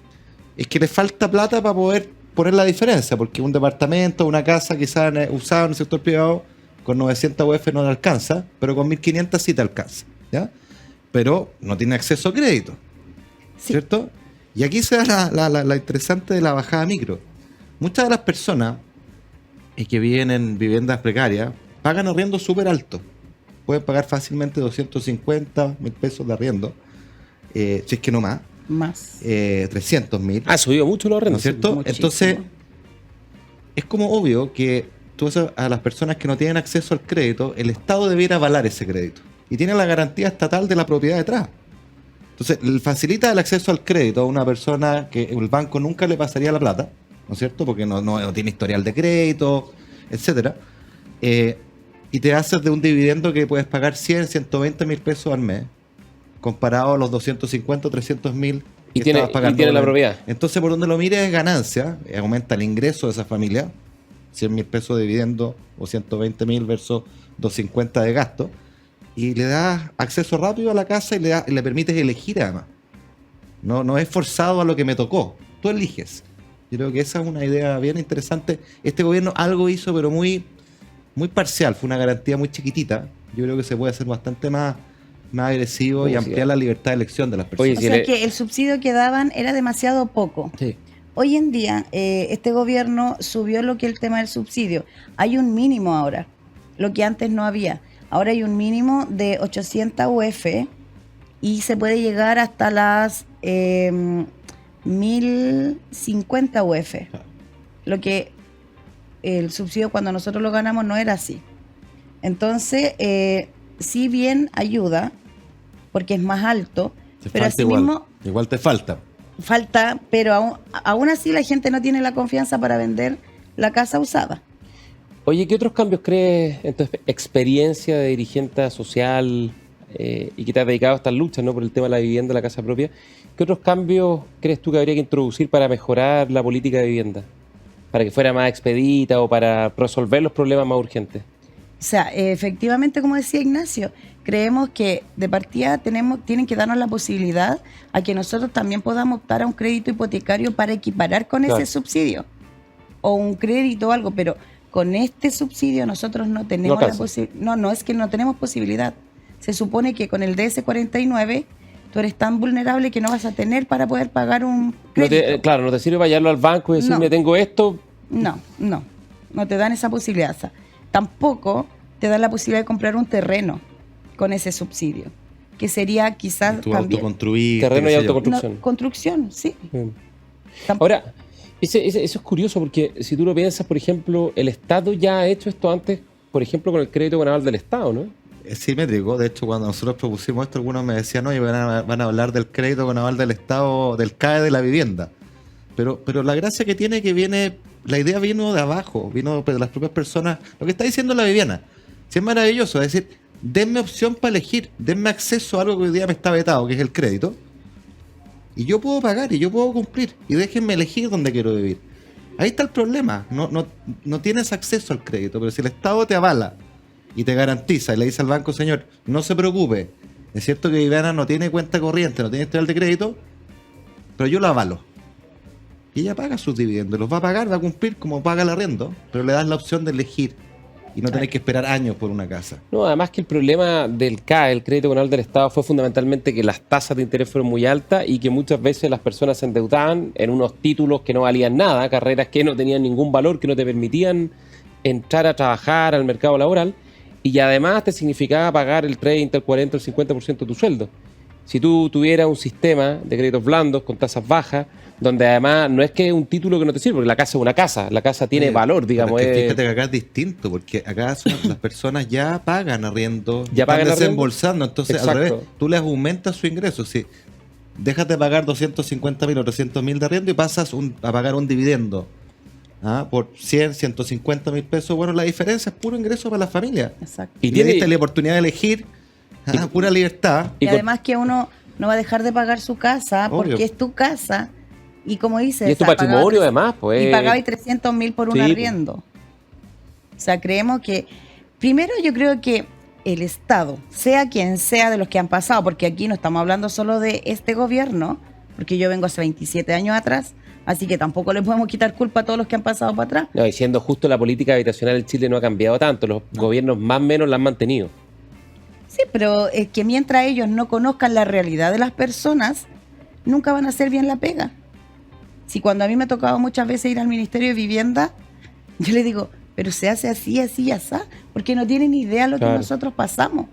es que le falta plata para poder poner la diferencia, porque un departamento, una casa quizás usada en el sector privado, con 900 UF no le alcanza, pero con 1500 sí te alcanza, ¿ya? Pero no tiene acceso a crédito, ¿cierto? Y aquí se da la interesante de la bajada micro. Muchas de las personas que viven en viviendas precarias pagan arriendo súper alto. Pueden pagar fácilmente 250.000 pesos de arriendo, si es que no más. Más. 300.000. Ha subido mucho los arriendos. ¿No es cierto? Muchísimo. Entonces, es como obvio que tú a las personas que no tienen acceso al crédito, el Estado debiera avalar ese crédito. Y tiene la garantía estatal de la propiedad detrás. Entonces, facilita el acceso al crédito a una persona que el banco nunca le pasaría la plata, ¿no es cierto? Porque no tiene historial de crédito, etcétera. Y te haces de un dividendo que puedes pagar 120.000 pesos al mes, comparado a los 250 o 300.000 que estabas pagando. Y tiene la propiedad. Entonces, por donde lo mires es ganancia, aumenta el ingreso de esa familia, 100.000 pesos de dividendo o 120.000 versus 250 de gasto, y le das acceso rápido a la casa y le permites elegir además. No es forzado a lo que me tocó, tú eliges. Yo creo que esa es una idea bien interesante. Este gobierno algo hizo, pero muy, muy parcial, fue una garantía muy chiquitita. Yo creo que se puede hacer bastante más agresivo y ampliar la libertad de elección de las personas. O sea que el subsidio que daban era demasiado poco. Sí. Hoy en día, este gobierno subió lo que es el tema del subsidio. Hay un mínimo ahora, lo que antes no había. Ahora hay un mínimo de 800 UF y se puede llegar hasta las 1050 UF. Lo que el subsidio cuando nosotros lo ganamos no era así. Entonces, si bien ayuda, porque es más alto, pero así mismo... Igual te falta. falta, pero aún así la gente no tiene la confianza para vender la casa usada. Oye, ¿qué otros cambios crees en tu experiencia de dirigente social y que te has dedicado a estas luchas, ¿no?, por el tema de la vivienda, la casa propia? ¿Qué otros cambios crees tú que habría que introducir para mejorar la política de vivienda? Para que fuera más expedita o para resolver los problemas más urgentes. O sea, efectivamente, como decía Ignacio, creemos que de partida tienen que darnos la posibilidad a que nosotros también podamos optar a un crédito hipotecario para equiparar con ese subsidio. O un crédito o algo, pero con este subsidio nosotros no tenemos la posibilidad. No es que no tenemos posibilidad. Se supone que con el DS49 tú eres tan vulnerable que no vas a tener para poder pagar un crédito. Claro, no te sirve para llevarlo al banco y decirme, tengo esto. No te dan esa posibilidad. O sea, tampoco te dan la posibilidad de comprar un terreno con ese subsidio, que sería quizás autoconstruir. Terreno y autoconstrucción. Construcción, sí. Ahora, eso es curioso porque si tú lo piensas, por ejemplo, el Estado ya ha hecho esto antes, por ejemplo, con el crédito con aval del Estado, ¿no? Es simétrico. De hecho, cuando nosotros propusimos esto, algunos me decían, oye, van a hablar del crédito con aval del Estado, del CAE de la vivienda. Pero la gracia que tiene que la idea vino de abajo, vino de las propias personas. Lo que está diciendo la Viviana, sí, es maravilloso, es decir, denme opción para elegir, denme acceso a algo que hoy día me está vetado, que es el crédito, y yo puedo pagar y yo puedo cumplir, y déjenme elegir dónde quiero vivir. Ahí está el problema, no tienes acceso al crédito, pero si el Estado te avala y te garantiza y le dice al banco, señor, no se preocupe, es cierto que Viviana no tiene cuenta corriente, no tiene historial de crédito, pero yo lo avalo. Y ella paga sus dividendos, los va a pagar, va a cumplir como paga el arriendo, pero le das la opción de elegir y no tenés que esperar años por una casa. No, además que el problema del CAE, el crédito con aval del Estado, fue fundamentalmente que las tasas de interés fueron muy altas y que muchas veces las personas se endeudaban en unos títulos que no valían nada, carreras que no tenían ningún valor, que no te permitían entrar a trabajar al mercado laboral, y además te significaba pagar el 30, el 40, el 50% de tu sueldo. Si tú tuvieras un sistema de créditos blandos con tasas bajas, donde además no es que un título que no te sirve, porque la casa es una casa, la casa tiene valor, digamos. Es que fíjate que acá es distinto, porque acá las personas ya pagan arriendo, ya están pagan desembolsando, entonces Exacto. Al revés, tú les aumentas su ingreso. Si dejas de pagar 250.000 o 300.000 de arriendo y pasas a pagar un dividendo por 100, 150.000 pesos, bueno, la diferencia es puro ingreso para la familia. Exacto. Y le diste la oportunidad de elegir pura libertad. Y además que uno no va a dejar de pagar su casa porque es tu casa. Y como dices, y es tu patrimonio además, pues. Y pagabais 300.000 por un arriendo. O sea, creemos que, primero yo creo que el Estado, sea quien sea de los que han pasado, porque aquí no estamos hablando solo de este gobierno, porque yo vengo hace 27 años atrás, así que tampoco le podemos quitar culpa a todos los que han pasado para atrás. No, y siendo justo, la política habitacional en Chile no ha cambiado tanto, los gobiernos más o menos la han mantenido. Sí, pero es que mientras ellos no conozcan la realidad de las personas, nunca van a hacer bien la pega. Si cuando a mí me ha tocado muchas veces ir al Ministerio de Vivienda, yo le digo, pero se hace así, así, así, porque no tienen ni idea de lo que nosotros pasamos.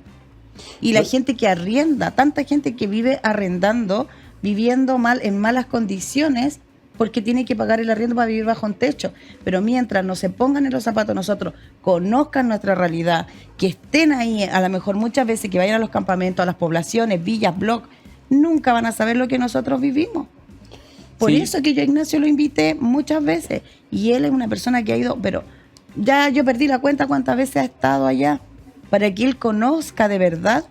Y la gente que arrienda, tanta gente que vive arrendando, viviendo mal, en malas condiciones, porque tiene que pagar el arriendo para vivir bajo un techo. Pero mientras no se pongan en los zapatos nosotros, conozcan nuestra realidad, que estén ahí, a lo mejor muchas veces que vayan a los campamentos, a las poblaciones, villas, blogs, nunca van a saber lo que nosotros vivimos. Por eso que yo a Ignacio lo invité muchas veces. Y él es una persona que ha ido, pero ya yo perdí la cuenta cuántas veces ha estado allá, para que él conozca de verdad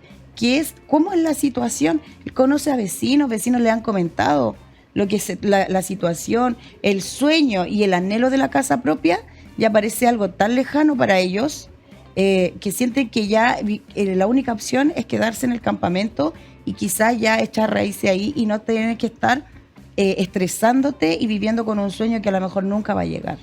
cómo es la situación. Él conoce a vecinos le han comentado lo que es la situación, el sueño y el anhelo de la casa propia, ya parece algo tan lejano para ellos, que sienten que ya la única opción es quedarse en el campamento y quizás ya echar raíces ahí y no tener que estar estresándote y viviendo con un sueño que a lo mejor nunca va a llegar.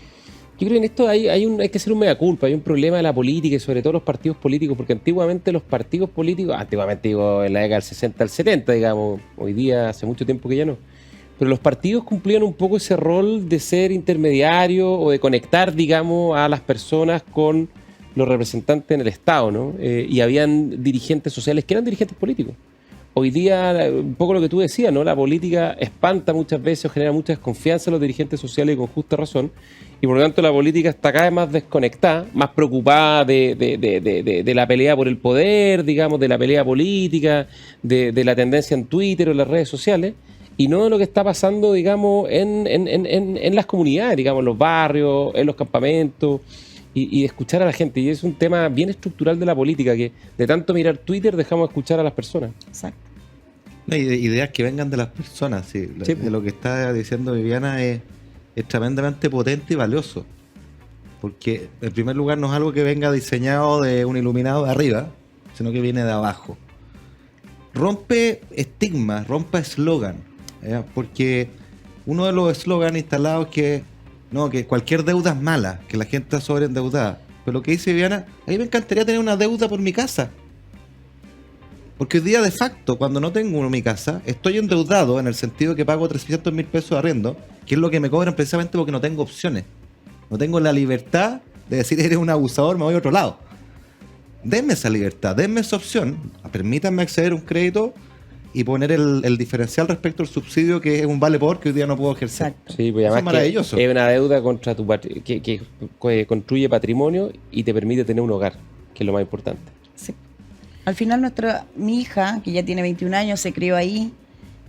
Yo creo que en esto hay que hacer un mea culpa, hay un problema de la política y sobre todo los partidos políticos, porque antiguamente los partidos políticos, digo en la década del 60 al 70, digamos, hoy día hace mucho tiempo que ya no, pero los partidos cumplían un poco ese rol de ser intermediario o de conectar, digamos, a las personas con los representantes en el Estado, ¿no? Y habían dirigentes sociales que eran dirigentes políticos. Hoy día, un poco lo que tú decías, ¿no? La política espanta muchas veces o genera mucha desconfianza en los dirigentes sociales y con justa razón. Y por lo tanto la política está cada vez más desconectada, más preocupada de la pelea por el poder, digamos, de la pelea política, de la tendencia en Twitter o en las redes sociales. y no de lo que está pasando, digamos, en las comunidades, digamos, en los barrios, en los campamentos, y escuchar a la gente. Y es un tema bien estructural de la política, que de tanto mirar Twitter dejamos de escuchar a las personas. Exacto. No, ideas que vengan de las personas, sí. Sí. De lo que está diciendo Viviana es tremendamente potente y valioso. Porque, en primer lugar, no es algo que venga diseñado de un iluminado de arriba, sino que viene de abajo. Rompe estigmas, rompe eslogan. Porque uno de los eslogans instalados es que cualquier deuda es mala, que la gente está sobreendeudada. Pero lo que dice Viviana, a mí me encantaría tener una deuda por mi casa. Porque hoy día, de facto, cuando no tengo mi casa, estoy endeudado en el sentido que pago 300.000 pesos de arriendo, que es lo que me cobran precisamente porque no tengo opciones. No tengo la libertad de decir, eres un abusador, me voy a otro lado. Denme esa libertad, denme esa opción, permítanme acceder a un crédito y poner el diferencial respecto al subsidio, que es un vale por que hoy día no puedo ejercer. Exacto. Sí, pues además es maravilloso. es una deuda contra que construye patrimonio y te permite tener un hogar, que es lo más importante. Sí. Al final mi hija, que ya tiene 21 años, se crió ahí.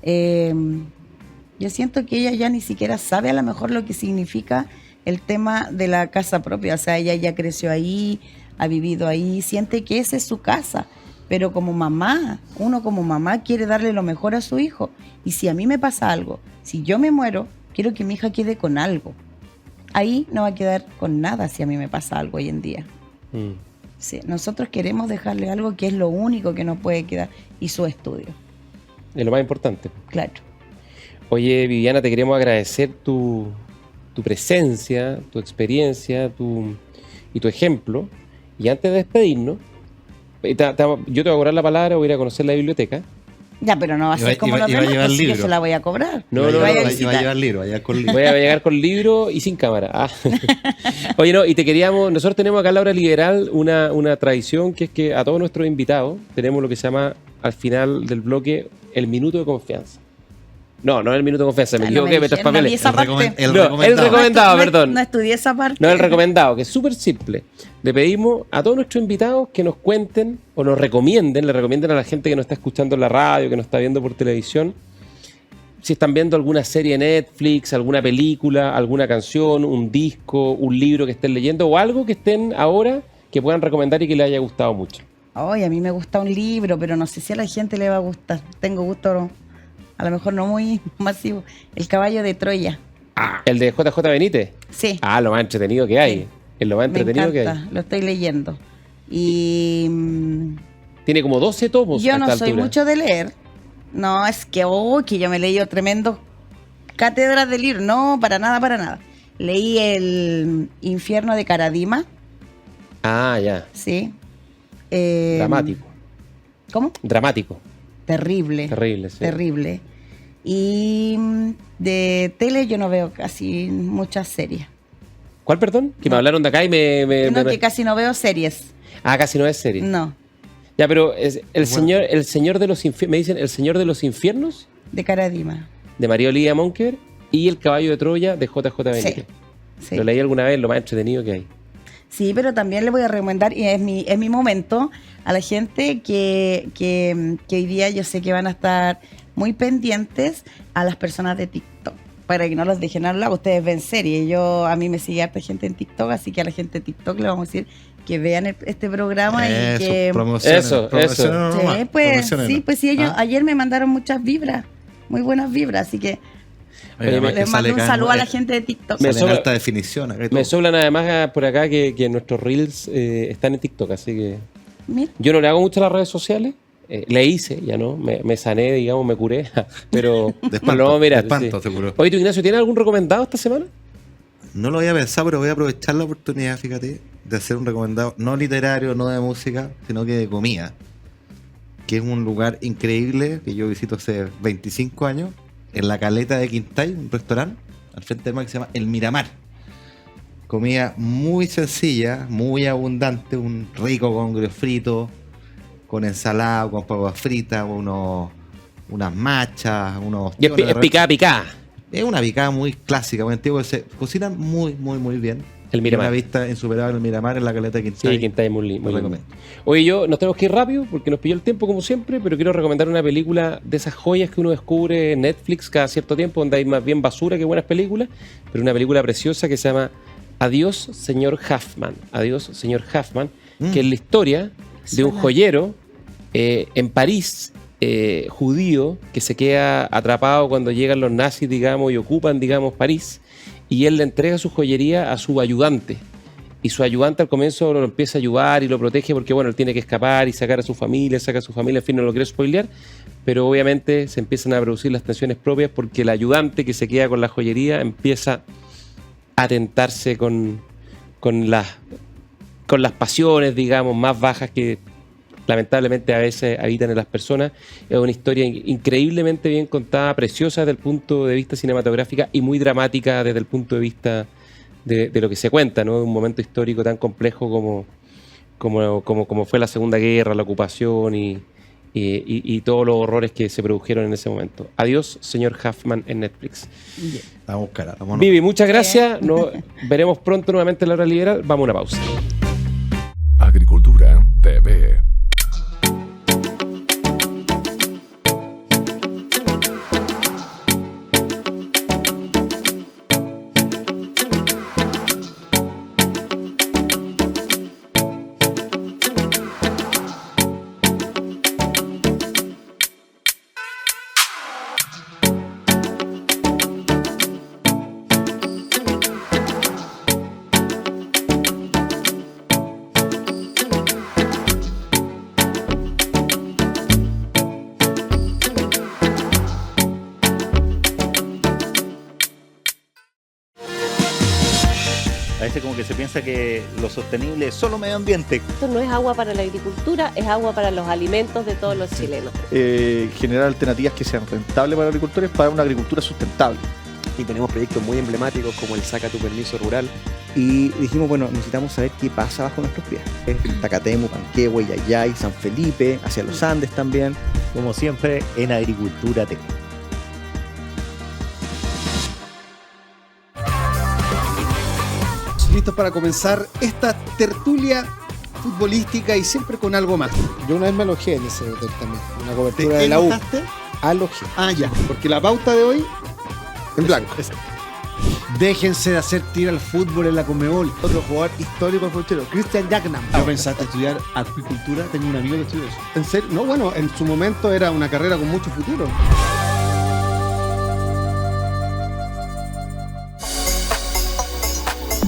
Yo siento que ella ya ni siquiera sabe a lo mejor lo que significa el tema de la casa propia. O sea, ella ya creció ahí, ha vivido ahí, siente que esa es su casa. Pero como mamá, uno como mamá quiere darle lo mejor a su hijo. Y si a mí me pasa algo, si yo me muero, quiero que mi hija quede con algo. Ahí no va a quedar con nada si a mí me pasa algo hoy en día. Sí, nosotros queremos dejarle algo que es lo único que nos puede quedar, y su estudio. Es lo más importante. Claro. Oye, Viviana, te queremos agradecer tu presencia, tu experiencia y tu ejemplo. Y antes de despedirnos, yo te voy a cobrar la palabra, voy a ir a conocer la biblioteca. Ya, pero no va a ser como los demás, pues yo se la voy a cobrar. No, va a llevar libro, va a llegar con libro. Voy a llegar con libro y sin cámara. Oye, no, y nosotros tenemos acá en La Hora Liberal una tradición, que es que a todos nuestros invitados tenemos lo que se llama, al final del bloque, el minuto de confianza. No es el minuto de confianza, me equivoqué, meto los papeles. El recomendado, perdón. No estudié esa parte. No, el recomendado, que es súper simple. Le pedimos a todos nuestros invitados que nos cuenten o nos recomienden, le recomienden a la gente que nos está escuchando en la radio, que nos está viendo por televisión, si están viendo alguna serie de Netflix, alguna película, alguna canción, un disco, un libro que estén leyendo o algo que estén ahora que puedan recomendar y que les haya gustado mucho. Ay, a mí me gusta un libro, pero no sé si a la gente le va a gustar. Tengo gusto, a lo mejor no muy masivo. El caballo de Troya. ¿El de JJ Benítez? Sí. Lo más entretenido que hay. Sí. Es lo más entretenido que hay. Lo estoy leyendo. Y tiene como 12 tomos. Yo no soy mucho de leer. No, es que yo me he leído tremendo cátedras de libros. No, para nada. Leí El infierno de Karadima. Ya. Sí. Dramático. ¿Cómo? Dramático. Terrible, sí. Terrible. Y de tele yo no veo casi muchas series. ¿Cuál, perdón? Que me hablaron de acá y que casi no veo series. Casi no es serie. No. Ya, pero es el señor de los infiernos, me dicen El Señor de los Infiernos. De Karadima. De María Olivia Monker y El Caballo de Troya de JJ Benítez. Sí. Lo leí alguna vez, lo más entretenido que hay. Sí, pero también le voy a recomendar, y es mi momento, a la gente que hoy día yo sé que van a estar muy pendientes a las personas de TikTok, para que no los dejen hablar. Ustedes ven series, a mí me sigue harta gente en TikTok, así que a la gente de TikTok le vamos a decir que vean este programa y que... Eso. Sí, ellos ayer me mandaron muchas vibras, muy buenas vibras, así que... les mando un saludo a la gente de TikTok. Me sobra alta definición. Me sobran además por acá que nuestros reels están en TikTok, así que... Mira. Yo no le hago mucho a las redes sociales. Le hice, ya no, me sané, digamos, me curé, pero de espanto, lo vamos a mirar. De espanto, sí. Seguro. Oye, ¿tú, Ignacio, tienes algún recomendado esta semana? No lo había pensado, pero voy a aprovechar la oportunidad, fíjate, de hacer un recomendado, no literario, no de música, sino que de comida, que es un lugar increíble que yo visito hace 25 años, en la Caleta de Quintay, un restaurante al frente del mar que se llama El Miramar. Comida muy sencilla, muy abundante, un rico congrio frito, con ensalada, con papas fritas, unas machas, unos... Y es picada. Es una picada muy clásica, muy antigua, se cocinan muy, muy, muy bien. El Miramar. Una vista insuperable en el Miramar, en la caleta de Quintay. Sí, Quintay es muy lindo. recomiendo. Oye, nos tenemos que ir rápido porque nos pilló el tiempo como siempre, pero quiero recomendar una película de esas joyas que uno descubre en Netflix cada cierto tiempo, donde hay más bien basura que buenas películas, pero una película preciosa que se llama Adiós, señor Huffman. Adiós, señor Huffman, que es la historia de un joyero en París, judío, que se queda atrapado cuando llegan los nazis, digamos, y ocupan, digamos, París, y él le entrega su joyería a su ayudante. Y su ayudante al comienzo lo empieza a ayudar y lo protege porque, bueno, él tiene que escapar y sacar a su familia, saca a su familia, en fin, no lo quiero spoilear, pero obviamente se empiezan a producir las tensiones propias porque el ayudante que se queda con la joyería empieza a tentarse con las pasiones, digamos, más bajas que lamentablemente a veces habitan en las personas. Es una historia increíblemente bien contada, preciosa desde el punto de vista cinematográfico y muy dramática desde el punto de vista de lo que se cuenta, ¿no? De un momento histórico tan complejo como fue la Segunda Guerra, la ocupación y todos los horrores que se produjeron en ese momento. Adiós, señor Huffman, en Netflix. Vamos, cara, vámonos. Vivi, muchas gracias. Nos veremos pronto nuevamente en la hora liberal. Vamos a una pausa. Agricultura TV. A veces como que se piensa que lo sostenible es solo medio ambiente. Esto no es agua para la agricultura, es agua para los alimentos de todos los chilenos. Generar alternativas que sean rentables para los agricultores para una agricultura sustentable. Y tenemos proyectos muy emblemáticos como el Saca tu Permiso Rural. Y dijimos, bueno, necesitamos saber qué pasa bajo nuestros pies. Takatemu, Panquehue, Yayay, San Felipe, hacia los Andes también. Como siempre, en Agricultura TV. Listos para comenzar esta tertulia futbolística y siempre con algo más. Yo una vez me alojé en ese hotel también, una cobertura de la U. Alojé. Ah, ya, porque la pauta de hoy en blanco. Déjense de hacer tiro al fútbol en la Conmebol. Otro jugador histórico futbolero, Christian Jacknam. ¿No pensaste estudiar acuicultura? Tenía un amigo que estudió eso. ¿En serio? No, bueno, en su momento era una carrera con mucho futuro.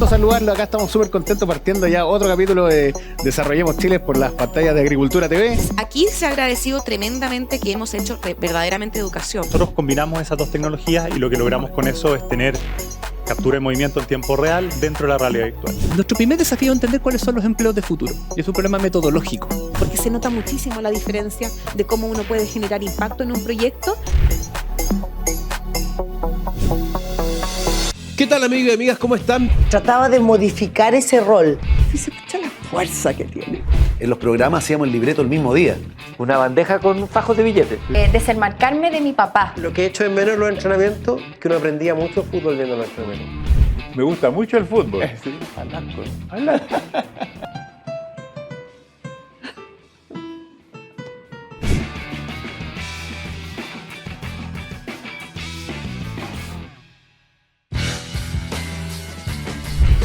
Saludarlo, acá estamos súper contentos partiendo ya otro capítulo de Desarrollemos Chile por las pantallas de Agricultura TV. Aquí se ha agradecido tremendamente que hemos hecho verdaderamente educación. Nosotros combinamos esas dos tecnologías y lo que logramos con eso es tener captura de movimiento en tiempo real dentro de la realidad virtual. Nuestro primer desafío es entender cuáles son los empleos de futuro. Y es un problema metodológico. Porque se nota muchísimo la diferencia de cómo uno puede generar impacto en un proyecto. ¿Qué tal, amigos y amigas? ¿Cómo están? Trataba de modificar ese rol. Y se escucha la fuerza que tiene. En los programas hacíamos el libreto el mismo día. Una bandeja con fajos de billetes. Desenmarcarme de mi papá. Lo que he hecho en menos los entrenamientos, que uno aprendía mucho fútbol viendo los entrenamientos. Me gusta mucho el fútbol. Sí, alasco.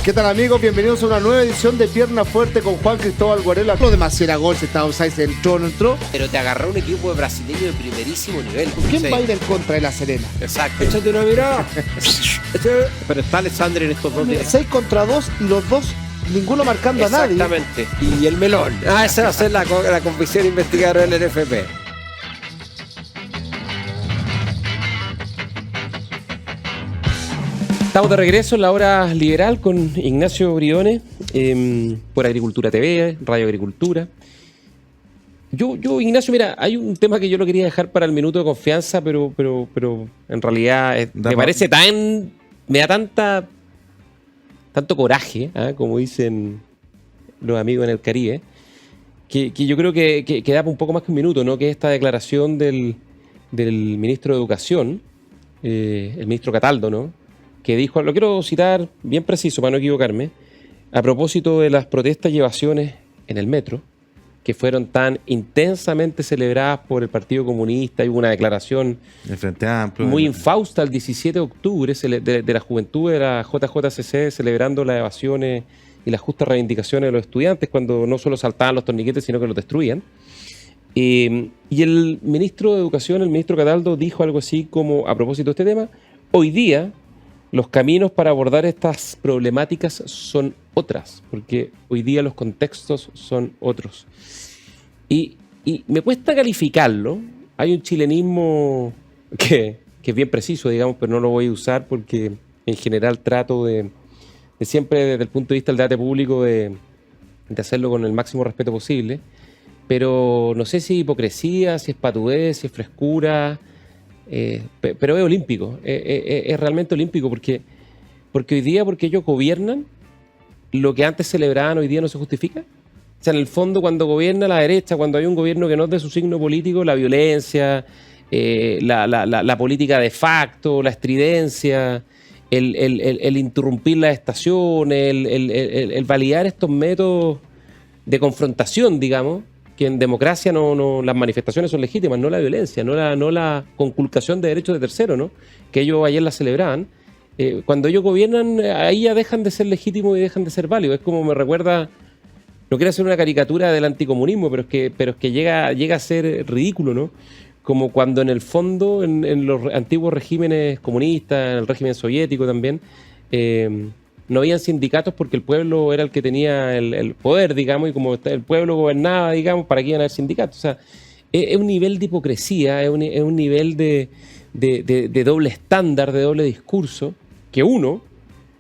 ¿Qué tal, amigos? Bienvenidos a una nueva edición de Pierna Fuerte con Juan Cristóbal Guarela. Lo demás era gol, se estaba offside, se entró, no entró. Pero te agarró un equipo brasileño de primerísimo nivel. ¿Quién va a ir en contra de La Serena? Exacto. Échate una mirada. Pero está Alessandri en estos dos días. 6 contra 2 y los dos, ninguno marcando a nadie. Exactamente. Y el melón. Esa va a ser la comisión investigadora del NFP. Estamos de regreso en la hora liberal con Ignacio Briones por Agricultura TV, Radio Agricultura. Yo, Ignacio, mira, hay un tema que yo lo quería dejar para el minuto de confianza, pero en realidad me parece me da tanto coraje, como dicen los amigos en el Caribe, que yo creo que da un poco más que un minuto, ¿no? Que esta declaración del ministro de Educación, el ministro Cataldo, ¿no? Que dijo, lo quiero citar bien preciso para no equivocarme, a propósito de las protestas y evasiones en el metro, que fueron tan intensamente celebradas por el Partido Comunista. Hubo una declaración el Frente Amplio, muy infausta el 17 de octubre de la juventud de la JJCC celebrando las evasiones y las justas reivindicaciones de los estudiantes, cuando no solo saltaban los torniquetes, sino que los destruían. Y el ministro de Educación, el ministro Cataldo, dijo algo así como, a propósito de este tema: hoy día los caminos para abordar estas problemáticas son otras, porque hoy día los contextos son otros. Y me cuesta calificarlo. Hay un chilenismo que es bien preciso, digamos, pero no lo voy a usar porque en general trato de siempre, desde el punto de vista del debate público, de hacerlo con el máximo respeto posible. Pero no sé si hipocresía, si es patudez, si es frescura, pero es olímpico, es realmente olímpico, porque hoy día, porque ellos gobiernan, lo que antes celebraban hoy día no se justifica. O sea, en el fondo, cuando gobierna la derecha, cuando hay un gobierno que no es de su signo político, la violencia, la política de facto, la estridencia, el interrumpir las estaciones, el validar estos métodos de confrontación, digamos, que en democracia las manifestaciones son legítimas, no la violencia, no la conculcación de derechos de terceros, ¿no? Que ellos ayer la celebraban. Cuando ellos gobiernan, ahí ya dejan de ser legítimos y dejan de ser válidos. Es como me recuerda, no quiero hacer una caricatura del anticomunismo, pero es que llega a ser ridículo, ¿no? Como cuando en el fondo, en los antiguos regímenes comunistas, en el régimen soviético también, no habían sindicatos porque el pueblo era el que tenía el poder, digamos, y como el pueblo gobernaba, digamos, ¿para qué iban a haber sindicatos? O sea, es un nivel de hipocresía, es un nivel de doble estándar, de doble discurso, que uno,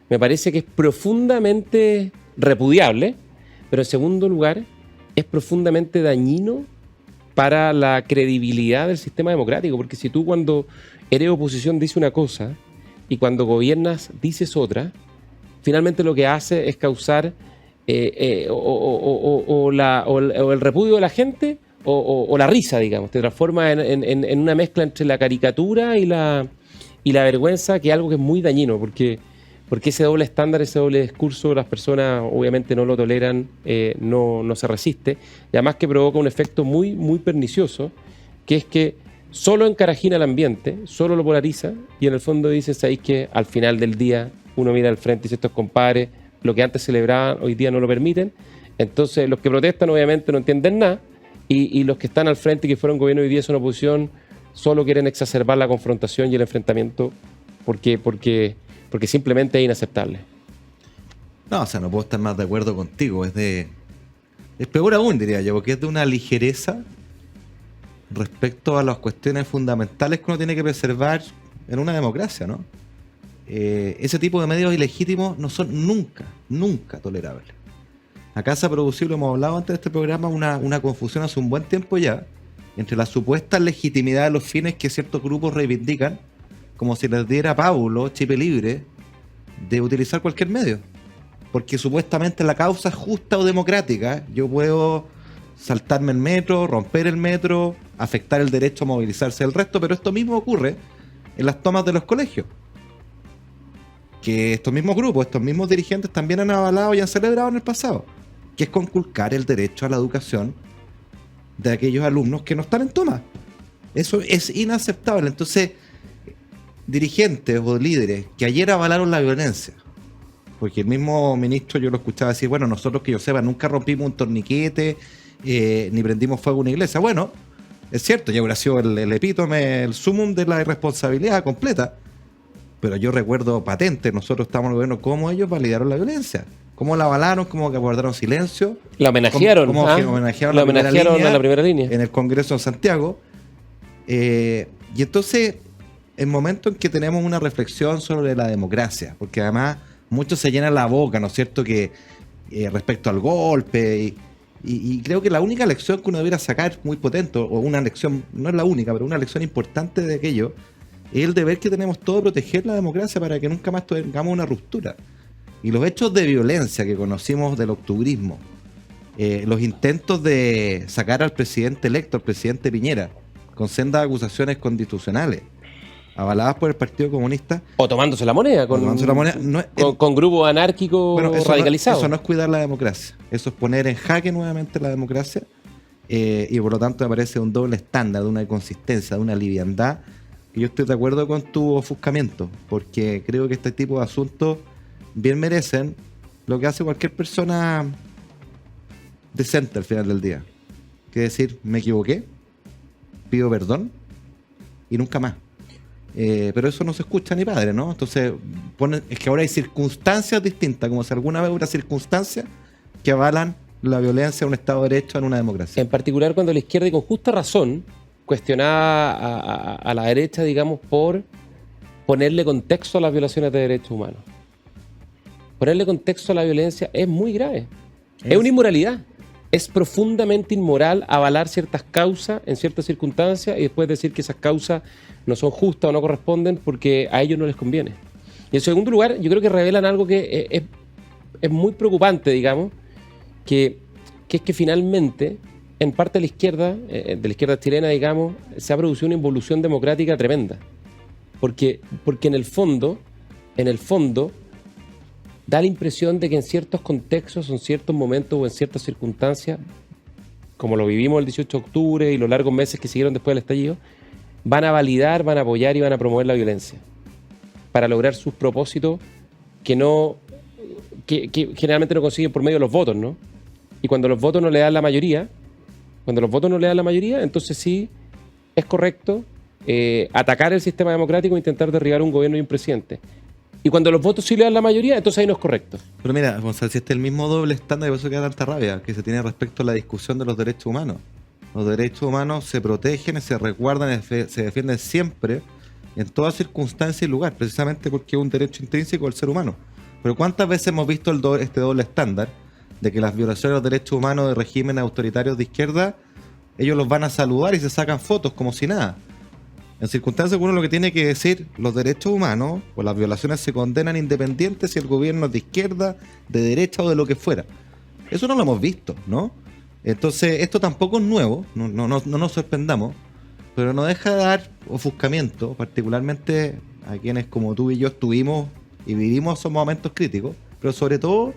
me parece que es profundamente repudiable, pero en segundo lugar, es profundamente dañino para la credibilidad del sistema democrático, porque si tú cuando eres oposición dices una cosa y cuando gobiernas dices otra, finalmente lo que hace es causar el repudio de la gente o la risa, digamos. Te transforma en una mezcla entre la caricatura y la vergüenza, que es algo que es muy dañino, porque ese doble estándar, ese doble discurso, las personas obviamente no lo toleran, no se resiste, y además que provoca un efecto muy, muy pernicioso, que es que solo encarajina el ambiente, solo lo polariza, y en el fondo dices, ¿sabéis que al final del día uno mira al frente y dice, estos compadres, lo que antes celebraban, hoy día no lo permiten? Entonces los que protestan obviamente no entienden nada, y los que están al frente y que fueron gobierno hoy día son oposición, solo quieren exacerbar la confrontación y el enfrentamiento porque simplemente es inaceptable. No, o sea, no puedo estar más de acuerdo contigo. Es peor aún, diría yo, porque es de una ligereza respecto a las cuestiones fundamentales que uno tiene que preservar en una democracia, ¿no? Ese tipo de medios ilegítimos no son nunca tolerables. Acá se ha producido, lo hemos hablado antes de este programa, una confusión hace un buen tiempo ya entre la supuesta legitimidad de los fines que ciertos grupos reivindican, como si les diera Paulo, chip libre, de utilizar cualquier medio. Porque supuestamente la causa es justa o democrática. Yo puedo saltarme el metro, romper el metro, afectar el derecho a movilizarse del resto, pero esto mismo ocurre en las tomas de los colegios. Que estos mismos grupos, estos mismos dirigentes también han avalado y han celebrado en el pasado, que es conculcar el derecho a la educación de aquellos alumnos que no están en toma. Eso es inaceptable. Entonces, dirigentes o líderes que ayer avalaron la violencia, porque el mismo ministro, yo lo escuchaba decir, bueno, nosotros que yo sepa nunca rompimos un torniquete, ni prendimos fuego a una iglesia. Bueno, es cierto, ya hubiera sido el epítome, el sumum de la irresponsabilidad completa, pero yo recuerdo patente, nosotros estamos en el gobierno, cómo ellos validaron la violencia, cómo la avalaron, cómo que guardaron silencio, la homenajearon, cómo homenajearon a la primera línea en el Congreso de Santiago. Y entonces, el momento en que tenemos una reflexión sobre la democracia, porque además muchos se llenan la boca, ¿no es cierto?, que respecto al golpe, y creo que la única lección que uno debiera sacar muy potente, o una lección, no es la única, pero una lección importante de aquello, es el deber que tenemos todos de proteger la democracia para que nunca más tengamos una ruptura. Y los hechos de violencia que conocimos del octubrismo, los intentos de sacar al presidente electo, al presidente Piñera, con sendas acusaciones constitucionales, avaladas por el Partido Comunista. O tomándose la moneda con grupos anárquicos radicalizados. Eso no es cuidar la democracia. Eso es poner en jaque nuevamente la democracia. Y por lo tanto me parece un doble estándar, de una inconsistencia, de una liviandad. Y yo estoy de acuerdo con tu ofuscamiento, porque creo que este tipo de asuntos bien merecen lo que hace cualquier persona decente al final del día. Que decir, me equivoqué, pido perdón y nunca más. Pero eso no se escucha ni padre, ¿no? Entonces, es que ahora hay circunstancias distintas, como si alguna vez hubiera circunstancias que avalan la violencia de un Estado de Derecho en una democracia. En particular cuando la izquierda, y con justa razón, cuestionaba a la derecha, digamos, por ponerle contexto a las violaciones de derechos humanos. Ponerle contexto a la violencia es muy grave. Es una inmoralidad. Es profundamente inmoral avalar ciertas causas en ciertas circunstancias y después decir que esas causas no son justas o no corresponden porque a ellos no les conviene. Y en segundo lugar, yo creo que revelan algo que es muy preocupante, digamos, que es que finalmente, en parte de la izquierda chilena, digamos, se ha producido una involución democrática tremenda. Porque en el fondo, da la impresión de que en ciertos contextos, en ciertos momentos o en ciertas circunstancias, como lo vivimos el 18 de octubre y los largos meses que siguieron después del estallido, van a validar, van a apoyar y van a promover la violencia para lograr sus propósitos que generalmente no consiguen por medio de los votos, ¿no? Y cuando los votos no le dan la mayoría, entonces sí es correcto atacar el sistema democrático e intentar derribar un gobierno y un presidente. Y cuando los votos sí le dan la mayoría, entonces ahí no es correcto. Pero mira, Gonzalo, si este es el mismo doble estándar, y por eso queda tanta rabia que se tiene respecto a la discusión de los derechos humanos. Los derechos humanos se protegen, se resguardan, se defienden siempre, en toda circunstancia y lugar, precisamente porque es un derecho intrínseco del ser humano. Pero ¿cuántas veces hemos visto este doble estándar de que las violaciones de los derechos humanos de regímenes autoritarios de izquierda, ellos los van a saludar y se sacan fotos como si nada? En circunstancias que uno lo que tiene que decir, los derechos humanos o las violaciones se condenan independientes si el gobierno es de izquierda, de derecha o de lo que fuera. Eso no lo hemos visto, ¿no? Entonces, esto tampoco es nuevo, no nos sorprendamos, pero no deja de dar ofuscamiento, particularmente a quienes como tú y yo estuvimos y vivimos esos momentos críticos, pero sobre todo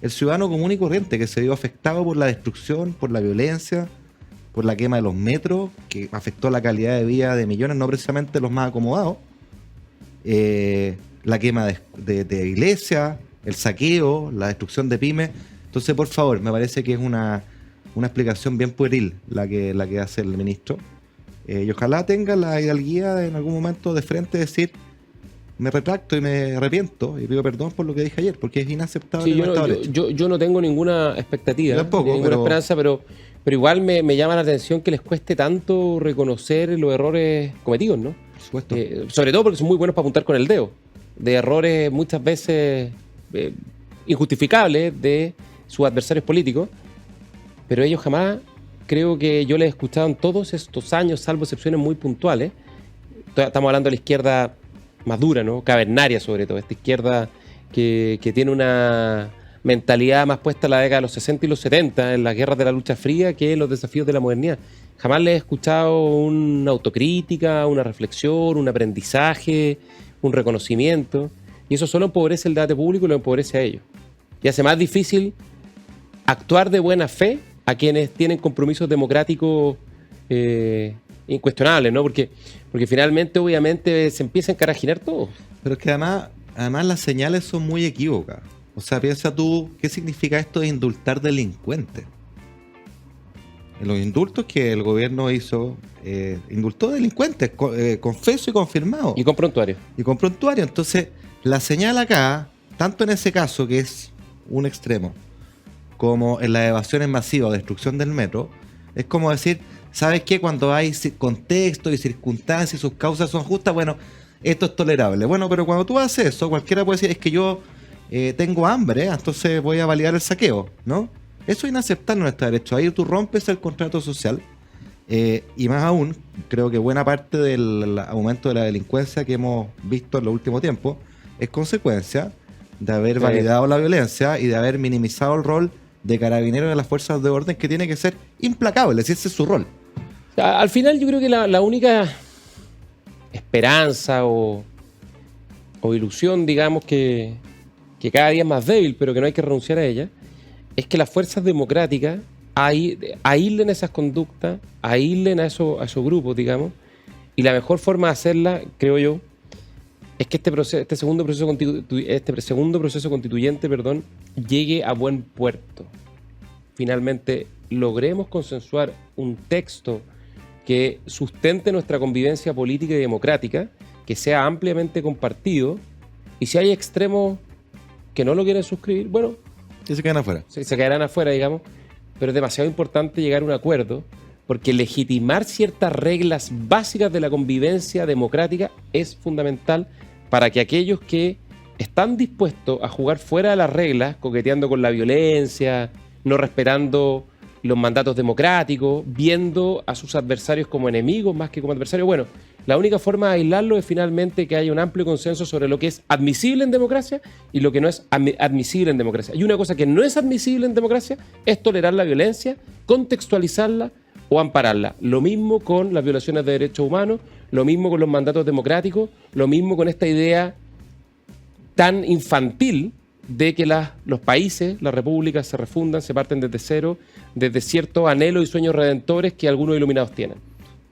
el ciudadano común y corriente que se vio afectado por la destrucción, por la violencia, por la quema de los metros, que afectó la calidad de vida de millones, no precisamente los más acomodados, la quema de iglesias, el saqueo, la destrucción de pymes. Entonces, por favor, me parece que es una explicación bien pueril la que hace el ministro. Y ojalá tenga la hidalguía en algún momento de frente de decir, me retracto y me arrepiento y pido perdón por lo que dije ayer, porque es inaceptable. Sí, yo no tengo ninguna expectativa, ninguna esperanza, pero igual me llama la atención que les cueste tanto reconocer los errores cometidos, ¿no? Por supuesto. Sobre todo porque son muy buenos para apuntar con el dedo, de errores muchas veces injustificables de sus adversarios políticos, pero ellos jamás, creo que yo les he escuchado en todos estos años, salvo excepciones muy puntuales. Estamos hablando de la izquierda más dura, ¿no? Cavernaria sobre todo, esta izquierda que tiene una mentalidad más puesta en la década de los 60 y los 70, en las guerras de la lucha fría, que en los desafíos de la modernidad. Jamás les he escuchado una autocrítica, una reflexión, un aprendizaje, un reconocimiento, y eso solo empobrece el debate público y lo empobrece a ellos. Y hace más difícil actuar de buena fe a quienes tienen compromisos democráticos incuestionables, ¿no? Porque finalmente, obviamente, se empieza a encarajinar todo. Pero es que además las señales son muy equívocas. O sea, piensa tú, ¿qué significa esto de indultar delincuentes? En los indultos que el gobierno hizo, indultó delincuentes, confeso y confirmado. Y con prontuario. Entonces, la señal acá, tanto en ese caso, que es un extremo, como en las evasiones masivas o destrucción del metro, es como decir, ¿sabes qué? Cuando hay contexto y circunstancias y sus causas son justas, bueno, esto es tolerable. Bueno, pero cuando tú haces eso, cualquiera puede decir, es que yo tengo hambre, entonces voy a validar el saqueo, ¿no? Eso es inaceptable en nuestro derecho. Ahí tú rompes el contrato social y más aún, creo que buena parte del aumento de la delincuencia que hemos visto en los últimos tiempos es consecuencia de haber validado la violencia y de haber minimizado el rol de carabineros de las fuerzas de orden, que tiene que ser implacable, si ese es su rol. Al final yo creo que la única esperanza o ilusión, digamos, que cada día es más débil, pero que no hay que renunciar a ella, es que las fuerzas democráticas aíslen esas conductas, aíslen a esos grupos, digamos, y la mejor forma de hacerla, creo yo, es que este segundo proceso constituyente, llegue a buen puerto. Finalmente logremos consensuar un texto que sustente nuestra convivencia política y democrática, que sea ampliamente compartido, y si hay extremos que no lo quieren suscribir, bueno, y se quedan afuera. Se quedarán afuera, digamos, pero es demasiado importante llegar a un acuerdo, porque legitimar ciertas reglas básicas de la convivencia democrática es fundamental para que aquellos que están dispuestos a jugar fuera de las reglas, coqueteando con la violencia, no respetando los mandatos democráticos, viendo a sus adversarios como enemigos más que como adversarios, bueno, la única forma de aislarlo es finalmente que haya un amplio consenso sobre lo que es admisible en democracia y lo que no es admisible en democracia. Y una cosa que no es admisible en democracia es tolerar la violencia, contextualizarla o ampararla. Lo mismo con las violaciones de derechos humanos, lo mismo con los mandatos democráticos, lo mismo con esta idea tan infantil de que los países, las repúblicas se refundan, se parten desde cero, desde ciertos anhelos y sueños redentores que algunos iluminados tienen.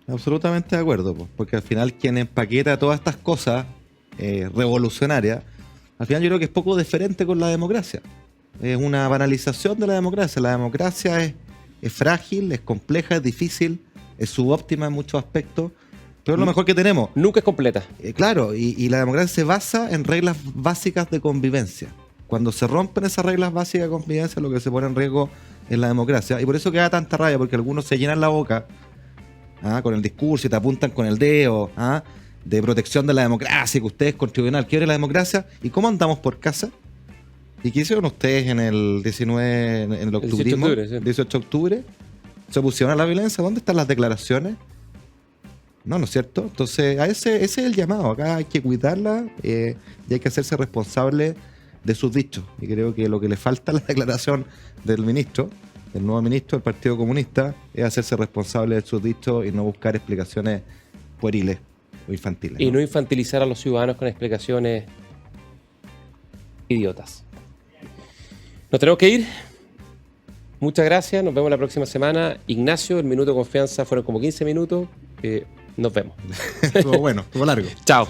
Absolutamente de acuerdo, porque al final quien empaqueta todas estas cosas revolucionarias, al final yo creo que es poco diferente con la democracia. Es una banalización de la democracia. La democracia es frágil, es compleja, es difícil, es subóptima en muchos aspectos, pero es lo mejor que tenemos. Nunca es completa. Claro, y la democracia se basa en reglas básicas de convivencia. Cuando se rompen esas reglas básicas de convivencia, lo que se pone en riesgo es la democracia. Y por eso queda tanta rabia, porque algunos se llenan la boca con el discurso y te apuntan con el dedo de protección de la democracia, que ustedes contribuyen, quieren la democracia. ¿Y cómo andamos por casa? ¿Y qué hicieron ustedes en el 19, en el octubrismo? 18 de octubre. ¿Se opusieron a la violencia? ¿Dónde están las declaraciones? No es cierto. Entonces, ese es el llamado. Acá hay que cuidarla y hay que hacerse responsable de sus dichos. Y creo que lo que le falta a la declaración del ministro, del nuevo ministro del Partido Comunista, es hacerse responsable de sus dichos y no buscar explicaciones pueriles o infantiles. Y no infantilizar a los ciudadanos con explicaciones idiotas. Nos tenemos que ir. Muchas gracias. Nos vemos la próxima semana. Ignacio, el minuto de confianza fueron como 15 minutos. Nos vemos. Estuvo bueno, estuvo largo. Chao.